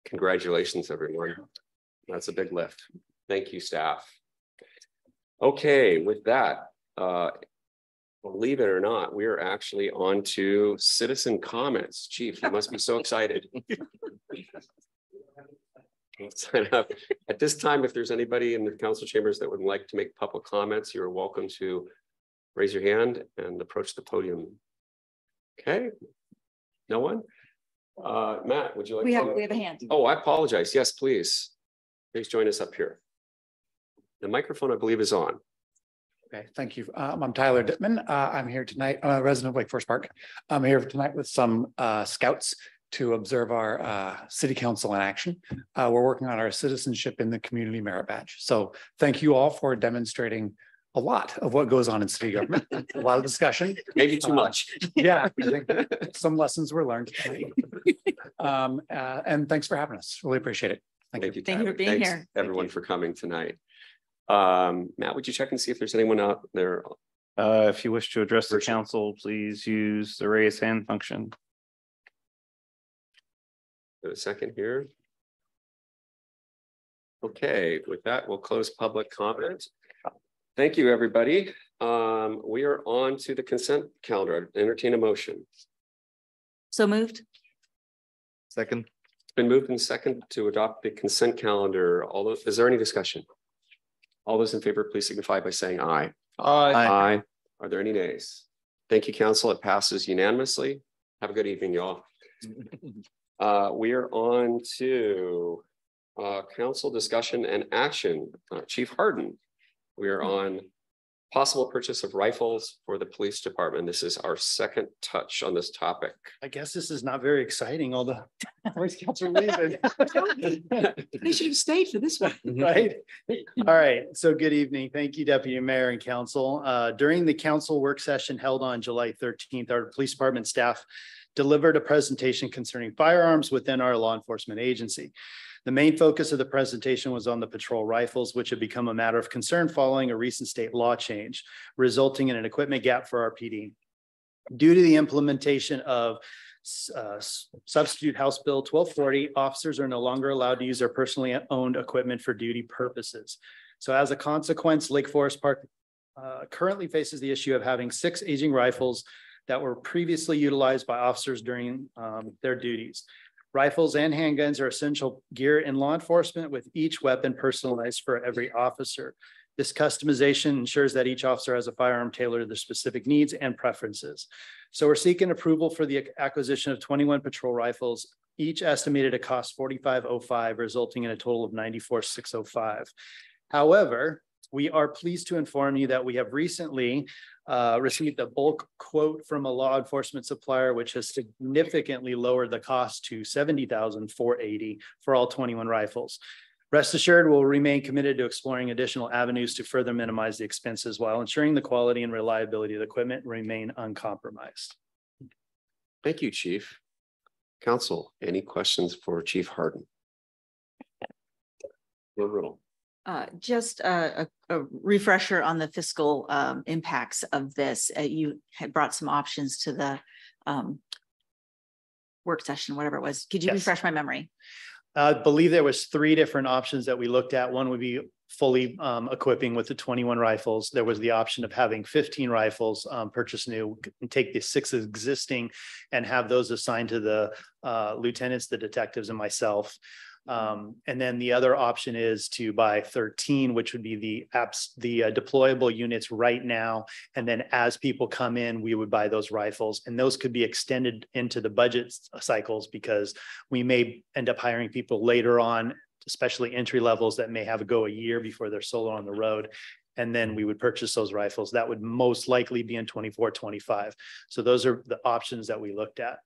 Congratulations, everyone. That's a big lift. Thank you, staff. Okay, with that, believe it or not, we are actually on to citizen comments. Chief, you must be so excited. Sign up. At this time, if there's anybody in the council chambers that would like to make public comments, you're welcome to raise your hand and approach the podium. Okay, no one? Matt, would you like We have to? a hand. Oh, I apologize. Yes, please. Please join us up here. The microphone, I believe, is on. Okay, thank you. I'm Tyler Dittman. I'm here tonight, I'm a resident of Lake Forest Park. I'm here tonight with some scouts to observe our city council in action. We're working on our citizenship in the community merit badge. So thank you all for demonstrating a lot of what goes on in city government. A lot of discussion. Maybe too much. Yeah, I think some lessons were learned. And thanks for having us. Really appreciate it. Thank you. Thank you for being Thanks, here. everyone, for coming tonight. Matt, would you check and see if there's anyone out there? If you wish to address the council, please use the raise hand function. Give it a second here. Okay, with that, we'll close public comment. Thank you, everybody. We are on to the consent calendar. Entertain a motion. So moved. Second. It's been moved and second to adopt the consent calendar. Is there any discussion? All those in favor, please signify by saying aye. Aye. Aye. Are there any nays? Thank you, council. It passes unanimously. Have a good evening, y'all. We are on to council discussion and action. Chief Harden. We are on possible purchase of rifles for the police department. This is our second touch on this topic. I guess this is not very exciting. All the Boy Scouts are leaving. They should have stayed for this one. Right. All right. So good evening. Thank you, Deputy Mayor and Council. During the council work session held on July 13th, our police department staff delivered a presentation concerning firearms within our law enforcement agency. The main focus of the presentation was on the patrol rifles, which have become a matter of concern following a recent state law change, resulting in an equipment gap for our PD. Due to the implementation of Substitute House Bill 1240, officers are no longer allowed to use their personally owned equipment for duty purposes. So as a consequence, Lake Forest Park currently faces the issue of having 6 aging rifles that were previously utilized by officers during their duties. Rifles and handguns are essential gear in law enforcement, with each weapon personalized for every officer. This customization ensures that each officer has a firearm tailored to their specific needs and preferences. So we're seeking approval for the acquisition of 21 patrol rifles, each estimated to cost $45,005, resulting in a total of $94,605. However, we are pleased to inform you that we have recently received a bulk quote from a law enforcement supplier, which has significantly lowered the cost to $70,480 for all 21 rifles. Rest assured, we'll remain committed to exploring additional avenues to further minimize the expenses while ensuring the quality and reliability of the equipment remain uncompromised. Thank you, Chief. Council, any questions for Chief Harden? Riddle. Just a refresher on the fiscal impacts of this. You had brought some options to the work session, whatever it was. Could you refresh my memory? I believe there was 3 different options that we looked at. One would be fully equipping with the 21 rifles. There was the option of having 15 rifles purchased new and take the 6 existing and have those assigned to the lieutenants, the detectives, and myself. And then the other option is to buy 13, which would be the deployable units right now. And then as people come in, we would buy those rifles, and those could be extended into the budget cycles because we may end up hiring people later on especially entry levels that may have a year before they're sold on the road. And then we would purchase those rifles. That would most likely be in 24, 25. So those are the options that we looked at.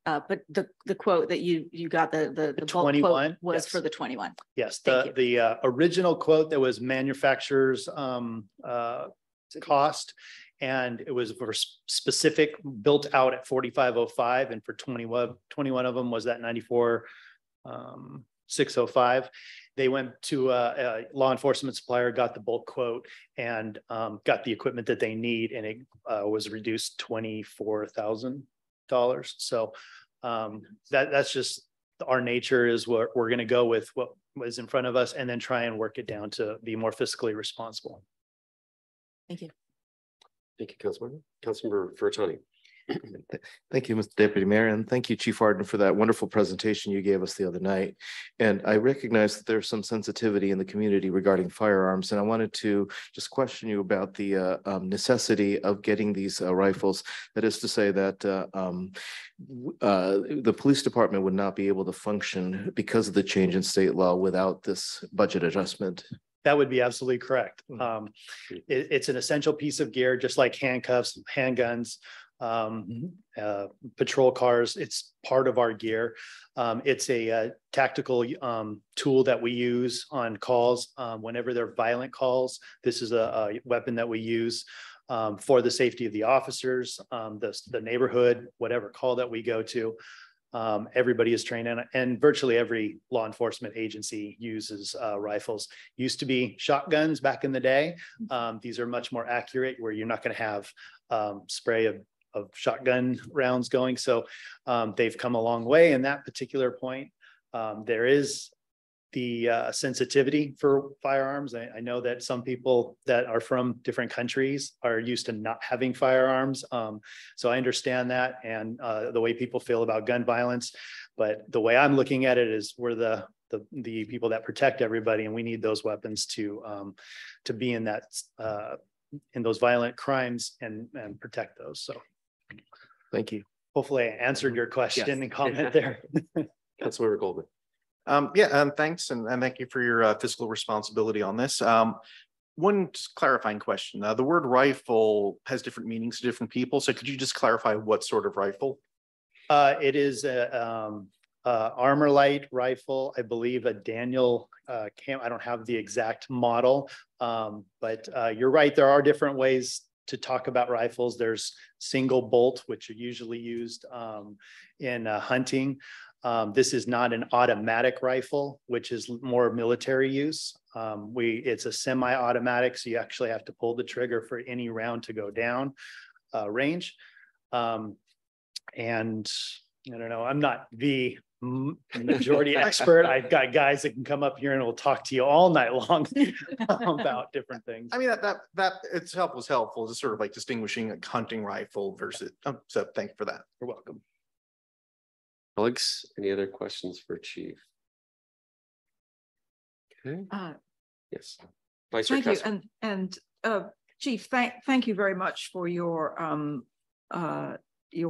But the quote that you got, the bulk 21 quote was yes. for the 21. Yes, Thank the original quote that was manufacturer's cost, and it was for specific built out at 4505, and for 21 of them was that 94,605. They went to a law enforcement supplier, got the bulk quote, and got the equipment that they need, and it was reduced $24,000. So that's just our nature, is what we're going to go with what was in front of us, and then try and work it down to be more fiscally responsible. Thank you. Thank you, Councilmember Furtani. Thank you, Mr. Deputy Mayor, and thank you, Chief Arden, for that wonderful presentation you gave us the other night. And I recognize that there's some sensitivity in the community regarding firearms, and I wanted to just question you about the necessity of getting these rifles. That is to say that the police department would not be able to function because of the change in state law without this budget adjustment. That would be absolutely correct. It's an essential piece of gear, just like handcuffs, handguns, patrol cars. It's part of our gear. It's a tactical tool that we use on calls whenever they're violent calls. This is a weapon that we use for the safety of the officers, the neighborhood, whatever call that we go to. Everybody is trained in it, and virtually every law enforcement agency uses rifles. Used to be shotguns back in the day. These are much more accurate, where you're not going to have spray of shotgun rounds going. So they've come a long way in that particular point. There is the sensitivity for firearms. I know that some people that are from different countries are used to not having firearms. So I understand that, and the way people feel about gun violence. But the way I'm looking at it is, we're the people that protect everybody, and we need those weapons to be in that in those violent crimes and protect those. So thank you. Hopefully I answered your question and comment there. Councilmember Goldman. Thanks, and thank you for your fiscal responsibility on this. One just clarifying question. The word rifle has different meanings to different people. So could you just clarify what sort of rifle? It is a armor light rifle, I believe a Daniel I don't have the exact model, but you're right. There are different ways to talk about rifles. There's single bolt, which are usually used in hunting. This is not an automatic rifle, which is more military use. It's a semi-automatic, so you actually have to pull the trigger for any round to go down range. And I don't know, I'm not the majority expert. I've got guys that can come up here and will talk to you all night long about different things. I mean, that it's helpful, just sort of like distinguishing a hunting rifle versus. So thank you for that. You're welcome. Colleagues, any other questions for Chief? Okay. Yes. Vice Chair Thank Casper. you. And Chief, thank you very much for your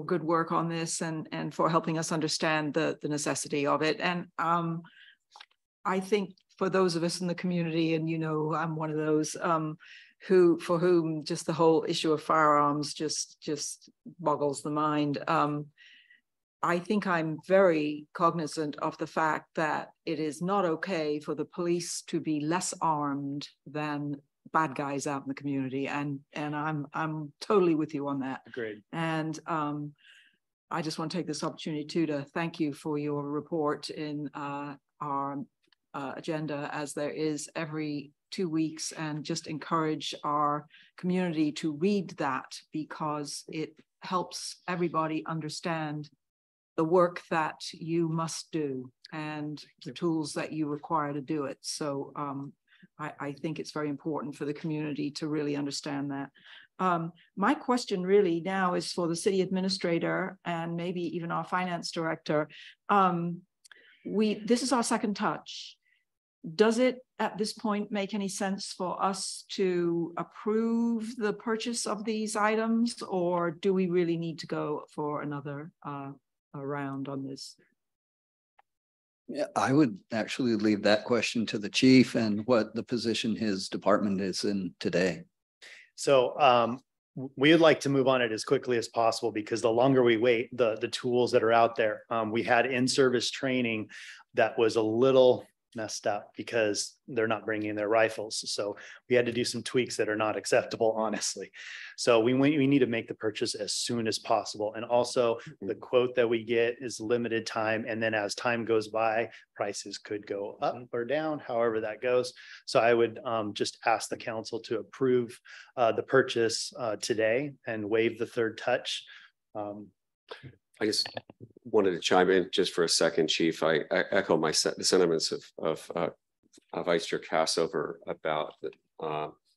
good work on this, and for helping us understand the necessity of it. And I think for those of us in the community, and I'm one of those for whom just the whole issue of firearms just boggles the mind. I think I'm very cognizant of the fact that it is not okay for the police to be less armed than bad guys out in the community, and I'm totally with you on that. Agreed. And I just want to take this opportunity to thank you for your report in our agenda, as there is every 2 weeks, and just encourage our community to read that, because it helps everybody understand the work that you must do and the tools that you require to do it. So I think it's very important for the community to really understand that. My question really now is for the city administrator, and maybe even our finance director. This is our second touch. Does it at this point make any sense for us to approve the purchase of these items, or do we really need to go for another round on this? Yeah, I would actually leave that question to the chief and what the position his department is in today. So we would like to move on it as quickly as possible because the longer we wait, the tools that are out there. We had in-service training that was a little messed up because they're not bringing their rifles. So we had to do some tweaks that are not acceptable, honestly. So we need to make the purchase as soon as possible. And also the quote that we get is limited time. And then as time goes by, prices could go up or down, however that goes. So I would just ask the council to approve the purchase today and waive the third touch. I just wanted to chime in just for a second, Chief. I echo the sentiments of Vice Chair Cassover about the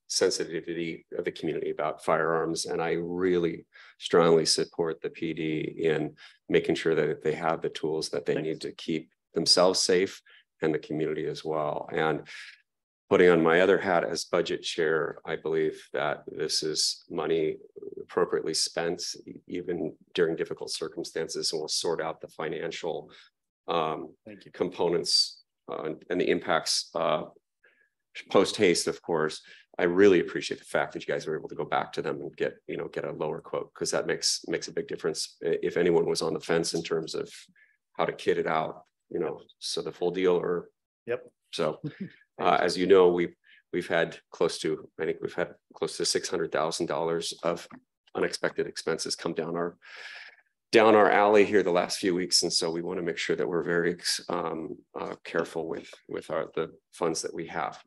sensitivity of the community about firearms. And I really strongly support the PD in making sure that they have the tools that they need to keep themselves safe and the community as well. And putting on my other hat as budget chair, I believe that this is money appropriately spent, even during difficult circumstances, and we'll sort out the financial components and the impacts post haste, of course. I really appreciate the fact that you guys were able to go back to them and get a lower quote, because that makes a big difference. If anyone was on the fence in terms of how to kit it out, so the full deal or so. As you know, we've had close to $600,000 of unexpected expenses come down our alley here the last few weeks, and so we want to make sure that we're very careful with the funds that we have.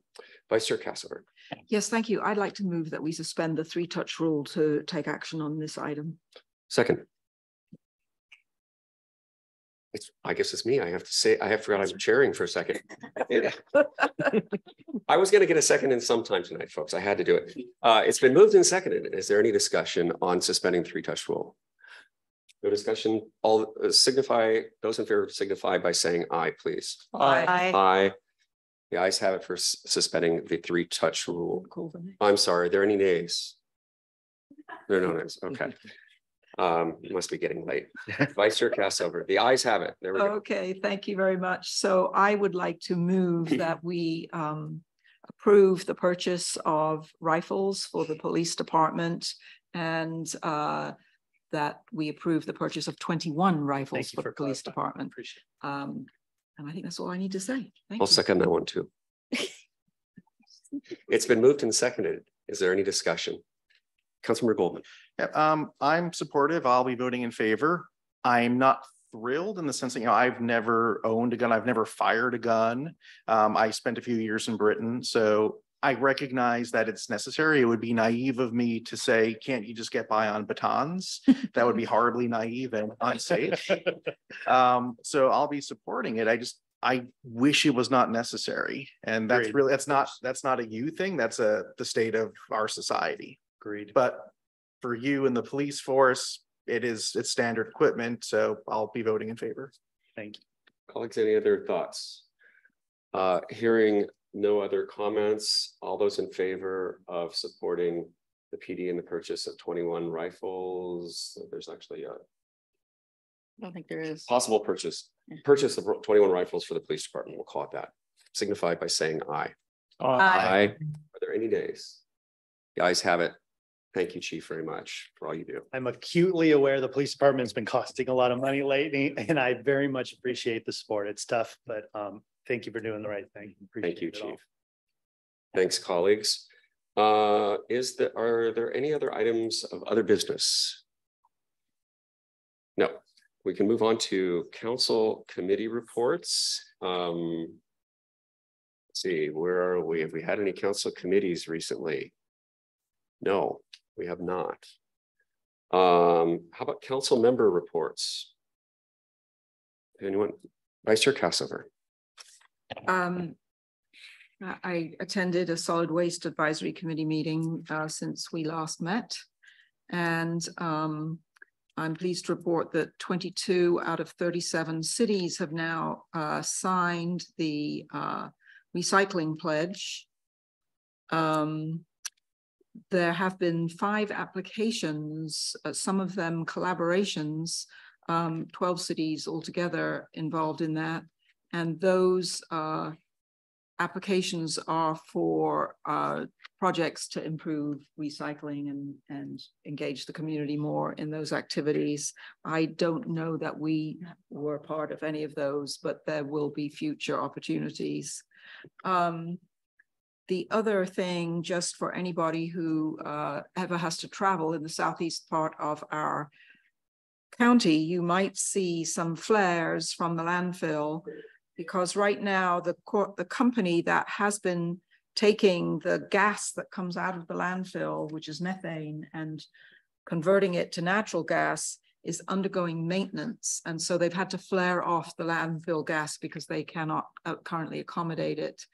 Vice Chair Cassover. Yes, thank you. I'd like to move that we suspend the 3-touch rule to take action on this item. Second. I guess it's me. I have to say, I forgot I was chairing for a second. I was going to get a second in sometime tonight, folks. I had to do it. It's been moved and seconded. Is there any discussion on suspending the 3-touch rule? No discussion. All those in favor signify by saying aye, please. Aye. Aye. The ayes have it for suspending the 3-touch rule. I'm sorry. Are there any nays? There are no nays. Okay. You must be getting late. Vice Chair Cassover, the ayes have it. There we go. Okay, thank you very much. So I would like to move that we approve the purchase of rifles for the police department, and that we approve the purchase of 21 rifles for the police department. Appreciate it. And I think that's all I need to say. Thank you. I'll second that one too. It's been moved and seconded. Is there any discussion? Councilmember Goldman. Yeah, I'm supportive. I'll be voting in favor. I'm not thrilled in the sense that, I've never owned a gun. I've never fired a gun. I spent a few years in Britain, so I recognize that it's necessary. It would be naive of me to say, can't you just get by on batons? That would be horribly naive and unsafe. So I'll be supporting it. I wish it was not necessary. And that's really, that's not a you thing. That's the state of our society. Agreed. But for you and the police force, it's standard equipment. So I'll be voting in favor. Thank you. Colleagues, any other thoughts? Hearing no other comments, all those in favor of supporting the PD in the purchase of 21 rifles, there's actually a I don't think there is. Possible purchase of 21 rifles for the police department. We'll call it that. Signify by saying aye. Aye. Are there any nays? The ayes have it. Thank you, Chief, very much for all you do. I'm acutely aware the police department has been costing a lot of money lately, and I very much appreciate the support. It's tough, but thank you for doing the right thing. Thank you, Chief. Thanks, colleagues. Are there any other items of other business? No. We can move on to council committee reports. Let's see, where are we? Have we had any council committees recently? No, we have not. How about council member reports? Anyone? Vice Chair Cassover. I attended a solid waste advisory committee meeting since we last met, and I'm pleased to report that 22 out of 37 cities have now signed the recycling pledge. There have been 5 applications, some of them collaborations, 12 cities altogether involved in that. And those applications are for projects to improve recycling and engage the community more in those activities. I don't know that we were part of any of those, but there will be future opportunities. The other thing, just for anybody who ever has to travel in the southeast part of our county, you might see some flares from the landfill, because right now the company that has been taking the gas that comes out of the landfill, which is methane, and converting it to natural gas, is undergoing maintenance. And so they've had to flare off the landfill gas because they cannot currently accommodate it.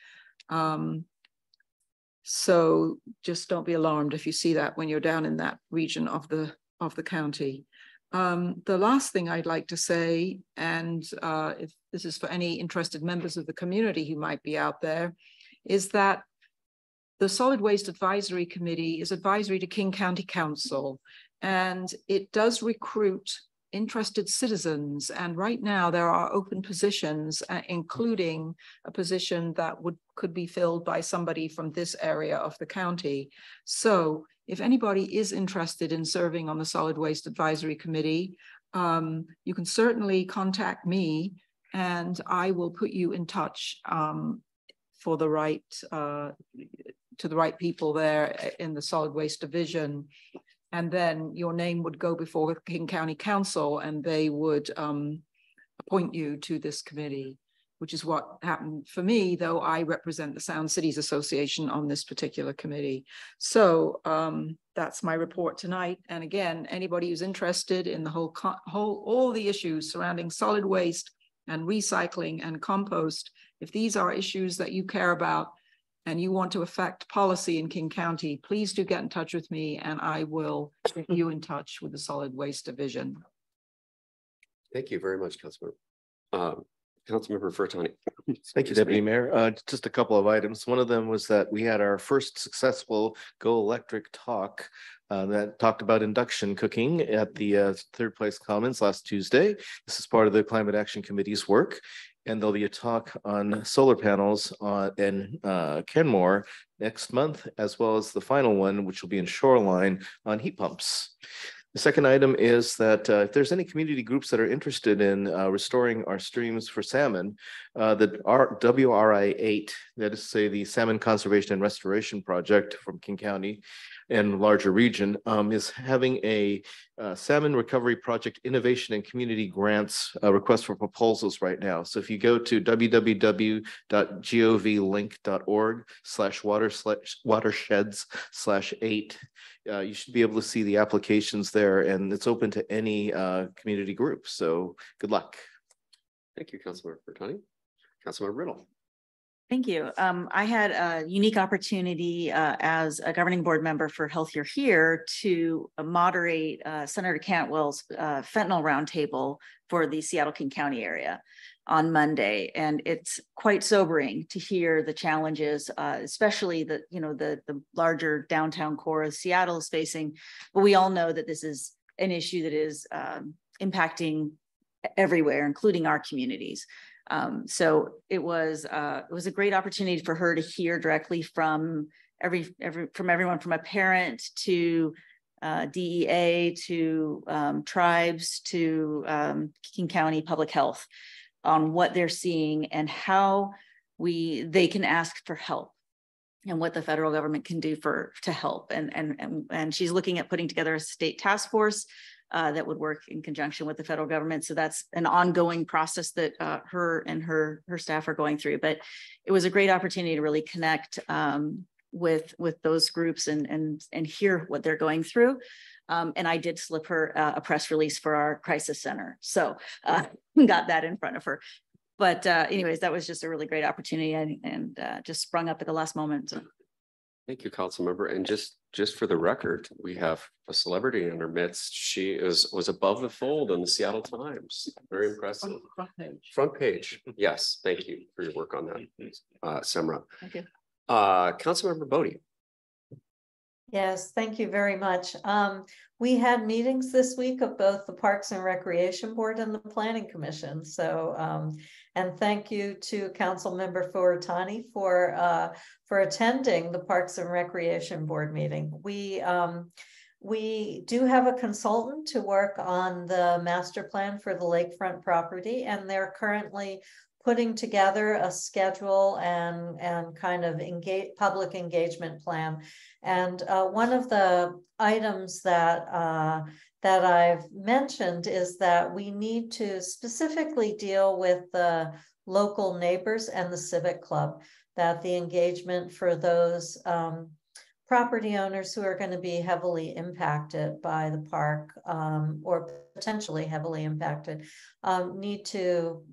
So just don't be alarmed if you see that when you're down in that region of the county. The last thing I'd like to say, and if this is for any interested members of the community who might be out there, is that the Solid Waste Advisory Committee is advisory to King County Council, and it does recruit interested citizens. And right now there are open positions, including a position that could be filled by somebody from this area of the county. So if anybody is interested in serving on the Solid Waste Advisory Committee, you can certainly contact me and I will put you in touch for the right, to the right people there in the Solid Waste Division. And then your name would go before King County Council and they would appoint you to this committee, which is what happened for me, though I represent the Sound Cities Association on this particular committee. So that's my report tonight. And again, anybody who's interested in the all the issues surrounding solid waste and recycling and compost, if these are issues that you care about and you want to affect policy in King County, please do get in touch with me and I will get you in touch with the Solid Waste Division. Thank you very much, Councilmember. Councilmember Furtani. Thank you, Deputy Mayor. Just a couple of items. One of them was that we had our first successful Go Electric talk that talked about induction cooking at the Third Place Commons last Tuesday. This is part of the Climate Action Committee's work. And there'll be a talk on solar panels in Kenmore next month, as well as the final one, which will be in Shoreline, on heat pumps. The second item is that if there's any community groups that are interested in restoring our streams for salmon, the WRI 8, that is to say the Salmon Conservation and Restoration Project from King County and larger region, is having a Salmon Recovery Project Innovation and Community Grants request for proposals right now. So if you go to www.govlink.org/watersheds/8, you should be able to see the applications there, and it's open to any community group. So good luck. Thank you, Councilmember Furtani. Councilmember Riddle. Thank you. I had a unique opportunity as a governing board member for Healthier Here to moderate Senator Cantwell's fentanyl roundtable for the Seattle-King County area on Monday. And it's quite sobering to hear the challenges, especially the larger downtown core of Seattle is facing. But we all know that this is an issue that is impacting everywhere, including our communities. So it was a great opportunity for her to hear directly from everyone, from a parent to DEA to tribes to King County Public Health on what they're seeing and how they can ask for help and what the federal government can do to help. And she's looking at putting together a state task force that would work in conjunction with the federal government. So that's an ongoing process that her and her staff are going through. But it was a great opportunity to really connect with those groups and hear what they're going through. And I did slip her a press release for our crisis center. So got that in front of her. But anyways, that was just a really great opportunity and just sprung up at the last moment. So. Thank you, Councilmember. And just for the record, we have a celebrity in our midst. She was above the fold in the Seattle Times. Very impressive. Front page. Front page. Yes. Thank you for your work on that, Semra. Thank you. Councilmember Bodie. Yes, thank you very much. We had meetings this week of both the Parks and Recreation Board and the Planning Commission. So, and thank you to Councilmember Furatani for attending the Parks and Recreation Board meeting. We do have a consultant to work on the master plan for the lakefront property, and they're currently putting together a schedule and kind of public engagement plan. And one of the items that I've mentioned is that we need to specifically deal with the local neighbors and the civic club, that the engagement for those property owners who are going to be heavily impacted by the park or potentially heavily impacted need to,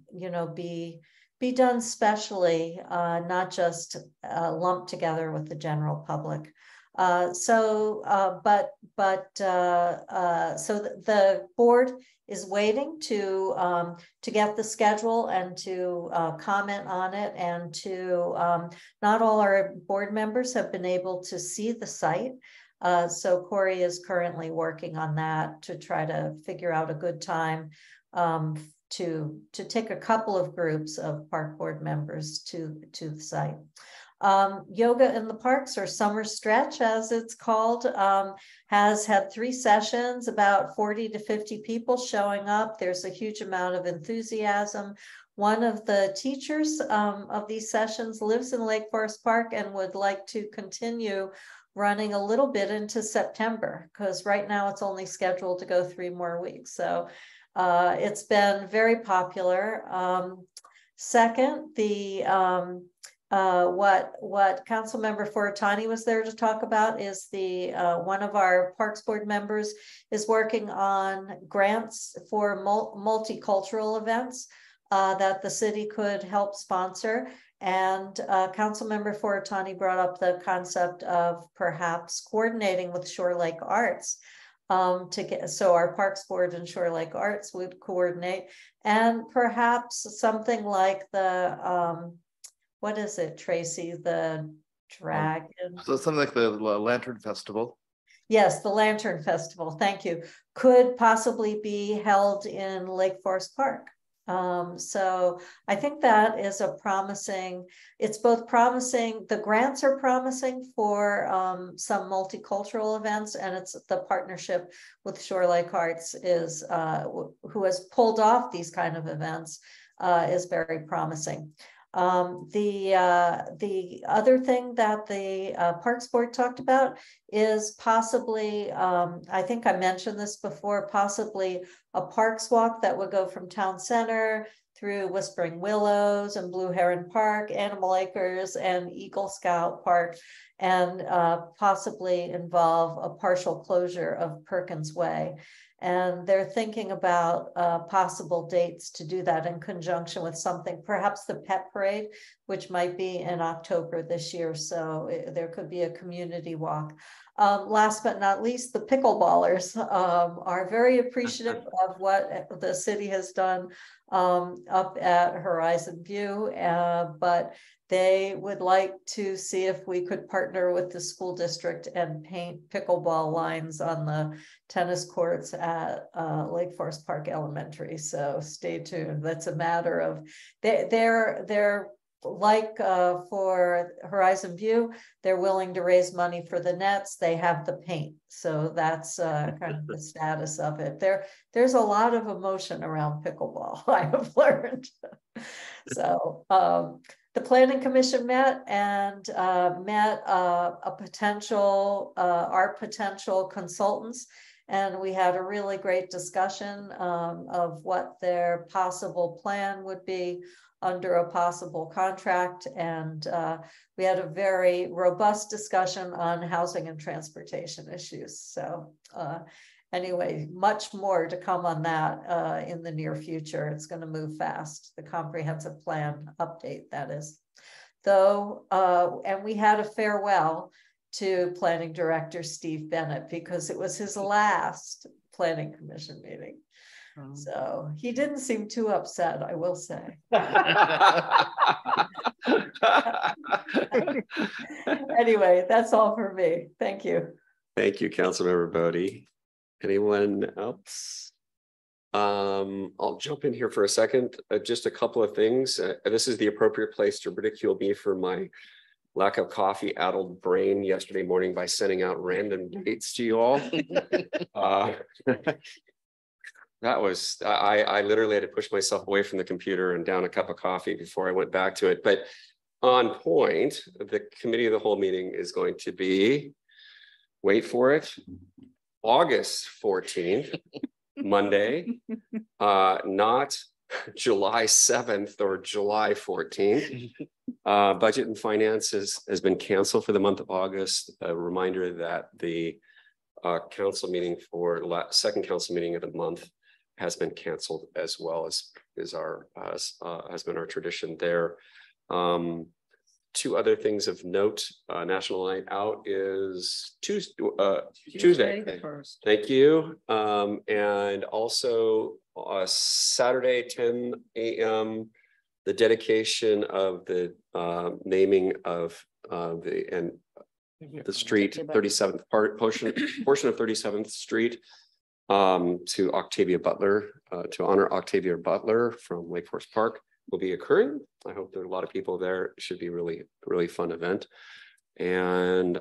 be done specially, not just lumped together with the general public. So the board is waiting to get the schedule and to comment on it, and to not all our board members have been able to see the site. So Corey is currently working on that to try to figure out a good time to take a couple of groups of park board members to the site. Yoga in the Parks, or Summer Stretch as it's called, has had 3 sessions, about 40 to 50 people showing up. There's a huge amount of enthusiasm. One of the teachers of these sessions lives in Lake Forest Park and would like to continue running a little bit into September, because right now it's only scheduled to go 3 more weeks. So it's been very popular. Second, what Councilmember Furatani was there to talk about is one of our Parks Board members is working on grants for multicultural events that the city could help sponsor. And Councilmember Furatani brought up the concept of perhaps coordinating with Shore Lake Arts so our Parks Board and Shore Lake Arts would coordinate, and perhaps something like the what is it, Tracy? The dragon. So something like the Lantern Festival. Yes, the Lantern Festival. Thank you. Could possibly be held in Lake Forest Park. So I think that is a promising. It's both promising. The grants are promising for some multicultural events, and it's the partnership with Shore Lake Arts is who has pulled off these kind of events is very promising. The other thing that the Parks Board talked about is possibly, I think I mentioned this before, possibly a parks walk that would go from Town Center through Whispering Willows and Blue Heron Park, Animal Acres, and Eagle Scout Park, and possibly involve a partial closure of Perkins Way. And they're thinking about possible dates to do that in conjunction with something, perhaps the pet parade, which might be in October this year. So there could be a community walk. Last but not least, the pickleballers are very appreciative of what the city has done up at Horizon View, but they would like to see if we could partner with the school district and paint pickleball lines on the tennis courts at Lake Forest Park Elementary. So stay tuned. That's a matter of, they're like for Horizon View, they're willing to raise money for the nets. They have the paint. So that's kind of the status of it. There's a lot of emotion around pickleball, I have learned. So the Planning Commission met and met our potential consultants, and we had a really great discussion of what their possible plan would be under a possible contract. And we had a very robust discussion on housing and transportation issues. So anyway, much more to come on that in the near future. It's going to move fast. The comprehensive plan update, that is. Though, and we had a farewell to Planning Director Steve Bennett because it was his last Planning Commission meeting. So he didn't seem too upset, I will say. Anyway, that's all for me. Thank you. Thank you, Councilmember Bodie. Anyone else? I'll jump in here for a second. Just a couple of things. This is the appropriate place to ridicule me for my lack of coffee-addled brain yesterday morning by sending out random dates to you all. That was, I literally had to push myself away from the computer and down a cup of coffee before I went back to it. But on point, the committee of the whole meeting is going to be, wait for it, August 14th, Monday, not July 7th or July 14th. Budget and Finance has been canceled for the month of August. A reminder that the council meeting for second council meeting of the month has been canceled, as well as has been our tradition there. Two other things of note: National Night Out is Tuesday. Thank you. And also Saturday, 10 a.m. the dedication of the naming of the street 37th portion of 37th Street to Octavia Butler, to honor Octavia Butler from Lake Forest Park, will be occurring. I hope there are a lot of people there. It should be really fun event. And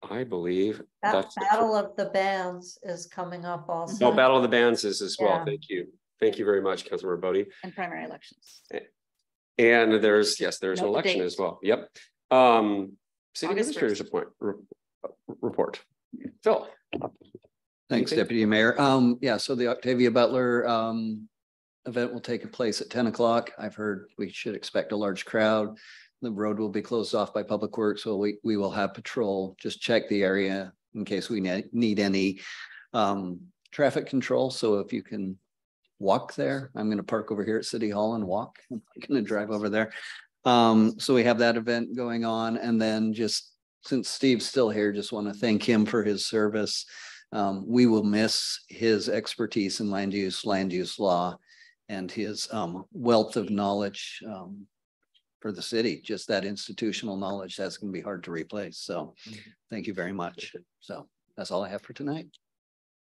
I believe that Battle of the Bands is coming up also. Oh, Battle of the Bands is as well. Yeah. Thank you. Thank you very much, Councilmember Bodie. And primary elections. And there's an election as well. Yep. City August Administrator's report. Phil. Thanks, Deputy Mayor. Yeah, so the Octavia Butler event will take place at 10 o'clock. I've heard we should expect a large crowd. The road will be closed off by Public Works, so we will have patrol. Just check the area in case we need any traffic control. So if you can walk there, I'm going to park over here at City Hall and walk. I'm going to drive over there. So we have that event going on. And then just since Steve's still here, just want to thank him for his service. We will miss his expertise in land use law, and his wealth of knowledge for the city. Just that institutional knowledge, that's going to be hard to replace. So thank you very much. So that's all I have for tonight.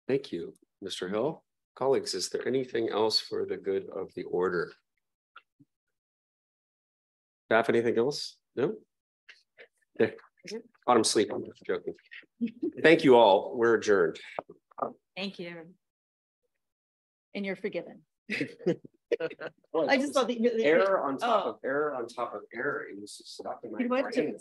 Thank you, Mr. Hill. Colleagues, is there anything else for the good of the order? Staff, anything else? No? Autumn sleep, I'm just joking. Thank you all. We're adjourned. Thank you. And you're forgiven. I just thought the error on top of error on top of error. It was stuck in my brain.